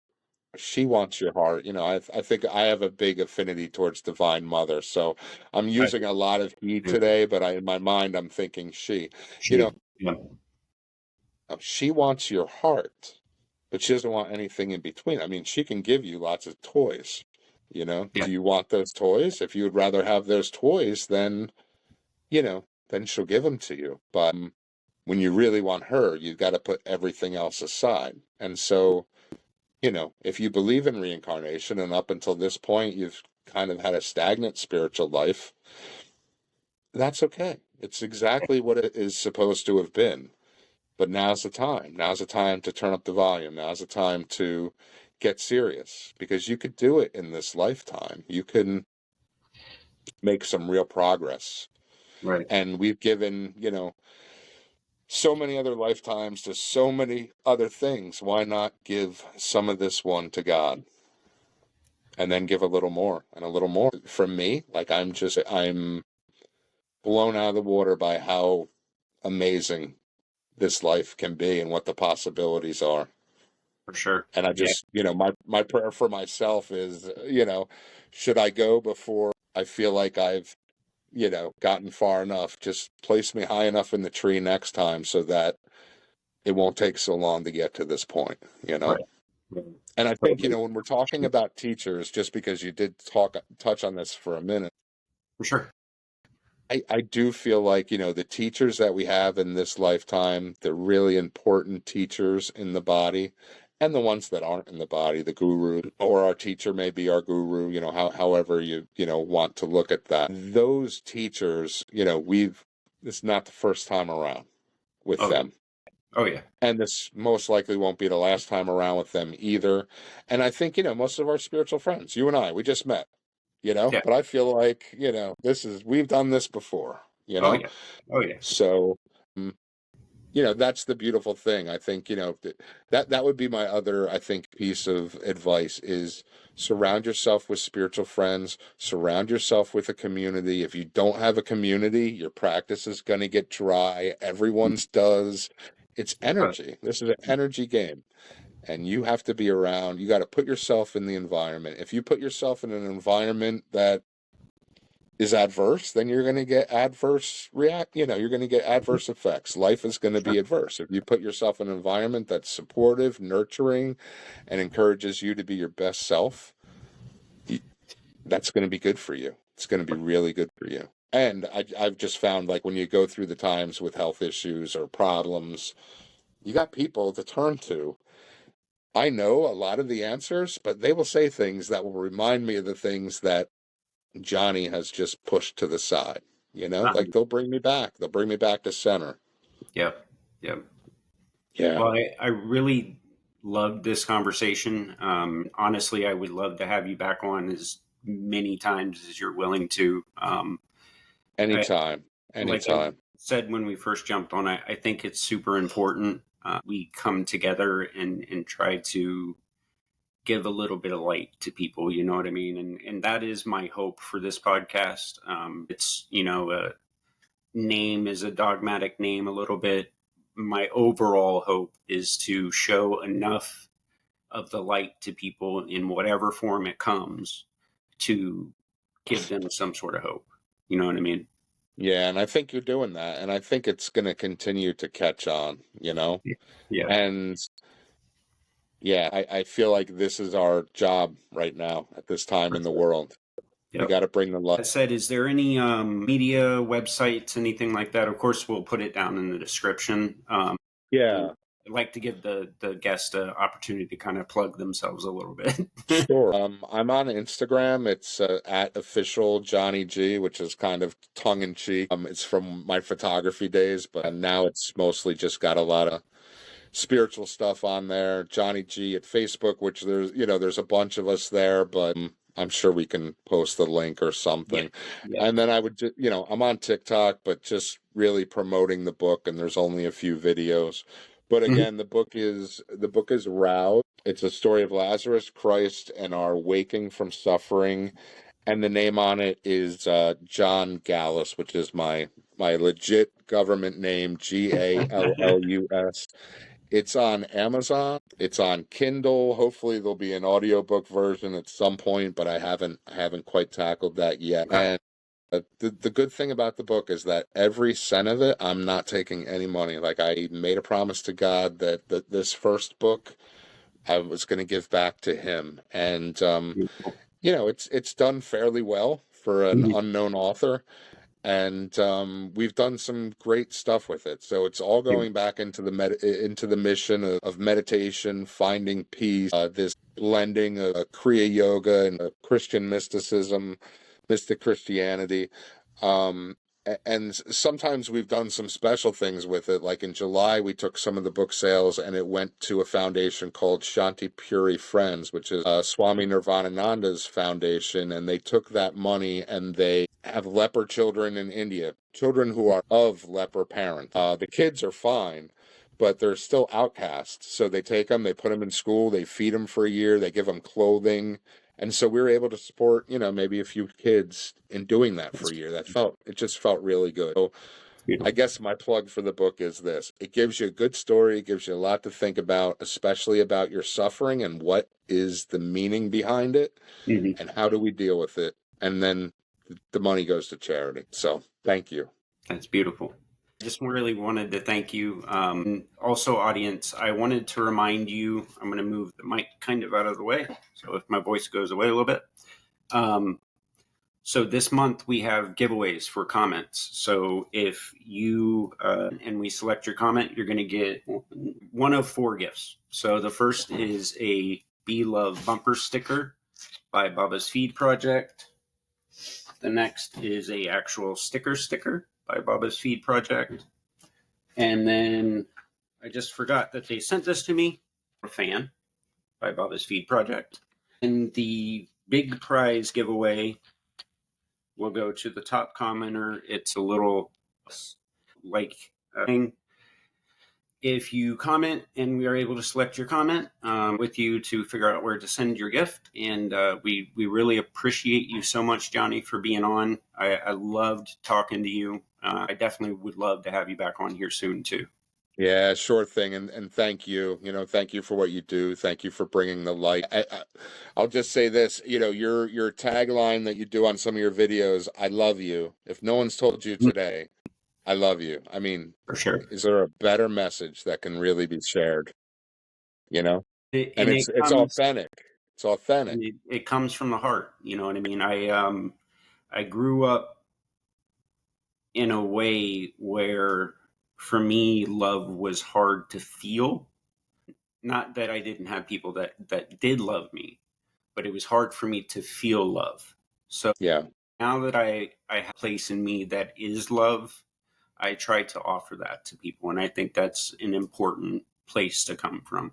She wants your heart. I think I have a big affinity towards Divine Mother. So I'm
I
using a lot of he
do.
today, but in my mind I'm thinking she. You know,
She. Yeah.
she wants your heart, but she doesn't want anything in between. I mean, she can give you lots of toys.
Yeah.
Do you want those toys? If you would rather have those toys, then she'll give them to you. But when you really want her, you've got to put everything else aside. And so, if you believe in reincarnation and up until this point you've kind of had a stagnant spiritual life, that's okay. It's exactly what it is supposed to have been. But now's the time. Now's the time to turn up the volume. Now's the time to get serious because you could do it in this lifetime. You can make some real progress.
Right.
And we've given, so many other lifetimes to so many other things. Why not give some of this one to God? And then give a little more and a little more. From me, like I'm blown out of the water by how amazing this life can be and what the possibilities are.
For sure.
And I
Yeah.
just, my prayer for myself is, should I go before I feel like I've, gotten far enough? Just place me high enough in the tree next time so that it won't take so long to get to this point.
Right. Right.
And I think,
Totally.
when we're talking about teachers, just because you did touch on this for a minute,
For sure.
I do feel like, the teachers that we have in this lifetime, they're really important teachers in the body. And the ones that aren't in the body, the guru or our teacher may be our guru, however you want to look at that. Those teachers, it's not the first time around with
Oh,
them.
oh yeah.
And this most likely won't be the last time around with them either. And I think, most of our spiritual friends, you and I, we just met,
Yeah.
but I feel like, we've done this before,
Oh yeah. Oh yeah.
So, um, that's the beautiful thing. I think, that would be my other, I think, piece of advice is surround yourself with spiritual friends, surround yourself with a community. If you don't have a community, your practice is going to get dry. Everyone's does. It's
Uh,
energy. This is an energy game. and you have to be around. You got to put yourself in the environment. If you put yourself in an environment that is adverse, then you're going to get you're going to get adverse effects. Life is going to be adverse. If you put yourself in an environment that's supportive, nurturing, and encourages you to be your best self, that's going to be good for you. It's going to be really good for you. And I've just found, like, when you go through the times with health issues or problems, you got people to turn to. I know a lot of the answers, but they will say things that will remind me of the things that Johnny has just pushed to the side. Like, they'll bring me back. They'll bring me back to center.
Yep.
Yeah.
Well, I really loved this conversation. Honestly, I would love to have you back on as many times as you're willing to.
Anytime.
Like I said when we first jumped on, I think it's super important we come together and try to give a little bit of light to people, you know what I mean? And that is my hope for this podcast. It's, a name is a dogmatic name a little bit. My overall hope is to show enough of the light to people in whatever form it comes to give them some sort of hope. You know what I mean?
Yeah, and I think you're doing that. And I think it's going to continue to catch on,
Yeah.
And yeah, I feel like this is our job right now at this time in the world.
Yep.
We got to bring the light.
That said, is there any media websites, anything like that? Of course, we'll put it down in the description.
Yeah.
I'd like to give the guest an opportunity to kind of plug themselves a little bit.
Sure. I'm on Instagram. It's at official Johnny G, which is kind of tongue in cheek. It's from my photography days, but now it's mostly just got a lot of spiritual stuff on there. Johnny G at Facebook, which there's a bunch of us there, but I'm sure we can post the link or something.
Yeah.
And then I would, I'm on TikTok, but just really promoting the book, and there's only a few videos. But again, the book is Rouse. It's a story of Lazarus, Christ, and our waking from suffering. And the name on it is John Gallus, which is my legit government name, Gallus. It's on Amazon. It's on Kindle. Hopefully there'll be an audiobook version at some point, but I haven't quite tackled that yet. And the good thing about the book is that every cent of it, I'm not taking any money. Like, I made a promise to God that this first book I was going to give back to him. And, it's done fairly well for an unknown author. And we've done some great stuff with it. So it's all going back into the mission of meditation, finding peace, this blending of Kriya Yoga and Christian mysticism, mystic Christianity. And sometimes we've done some special things with it. Like in July, we took some of the book sales and it went to a foundation called Shanti Puri Friends, which is Swami Nirvanananda's foundation. And they took that money and they have leper children in India, children who are of leper parents. The kids are fine, but they're still outcasts. So they take them, they put them in school, they feed them for a year, they give them clothing. And so we were able to support, maybe a few kids in doing that for a year. It just felt really good. So I guess my plug for the book is this. It gives you a good story. It gives you a lot to think about, especially about your suffering and what is the meaning behind it and how do we deal with it. And then the money goes to charity. So thank you.
That's beautiful. Just really wanted to thank you. Also, audience, I wanted to remind you, I'm going to move the mic kind of out of the way. So if my voice goes away a little bit. So this month we have giveaways for comments. So if you, and we select your comment, you're going to get one of 4 gifts. So the first is a Be Love bumper sticker by Baba's Feed Project. The next is a actual sticker by Baba's Feed Project. And then I just forgot that they sent this to me. A fan by Baba's Feed Project. And the big prize giveaway will go to the top commenter. It's a little thing. If you comment and we are able to select your comment with you to figure out where to send your gift. And we really appreciate you so much, Johnny, for being on. I loved talking to you. I definitely would love to have you back on here soon, too.
Yeah, sure thing. And thank you. Thank you for what you do. Thank you for bringing the light. I'll just say this, your tagline that you do on some of your videos, I love you. If no one's told you today, I love you. I mean,
For sure.
is there a better message that can really be shared, you know? And
And it
it's
comes
authentic. It's authentic.
it comes from the heart. You know what I mean? I grew up in a way where for me love was hard to feel. Not that I didn't have people that did love me, but it was hard for me to feel love. So
Yeah.
now that I have a place in me that is love, I try to offer that to people, and I think that's an important place to come from.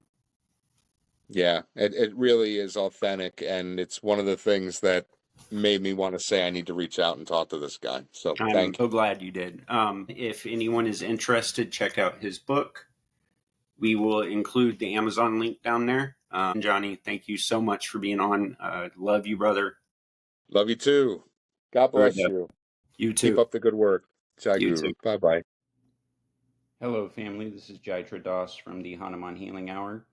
Yeah. It really is authentic, and it's one of the things that made me want to say I need to reach out and talk to this guy. So
I'm
thank you.
so glad you did. If anyone is interested, check out his book. We will include the Amazon link down there. Johnny, thank you so much for being on. Love you, brother.
Love you too. God
All right,
bless you.
you
Keep
too.
up the good work. Jai
You too.
Guru. Bye bye.
Hello, family. This is Jaitra Das from the Hanuman Healing Hour.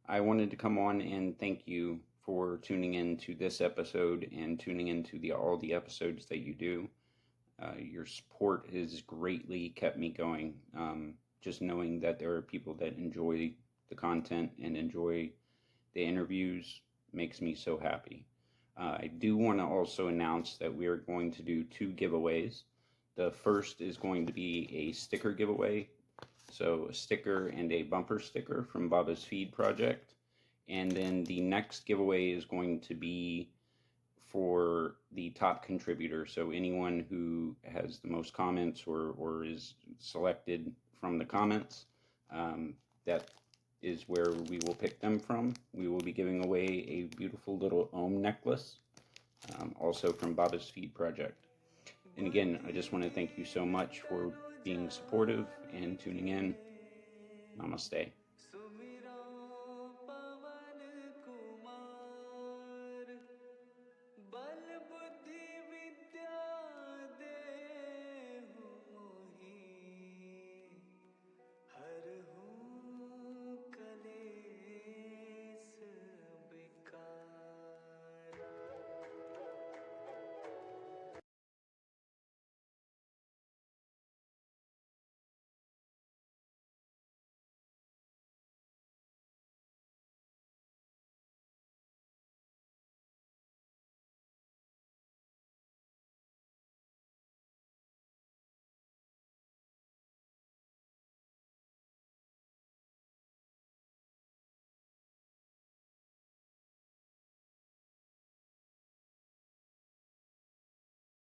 I wanted to come on and thank you for tuning in to this episode and tuning into all the episodes that you do. Your support has greatly kept me going. Just knowing that there are people that enjoy the content and enjoy the interviews makes me so happy. I do want to also announce that we are going to do 2 giveaways. The first is going to be a sticker giveaway. So a sticker and a bumper sticker from Baba's Feed Project. And then the next giveaway is going to be for the top contributor. So anyone who has the most comments or is selected from the comments, that is where we will pick them from. We will be giving away a beautiful little Om necklace, also from Baba's Feed Project. And again, I just want to thank you so much for being supportive and tuning in. Namaste.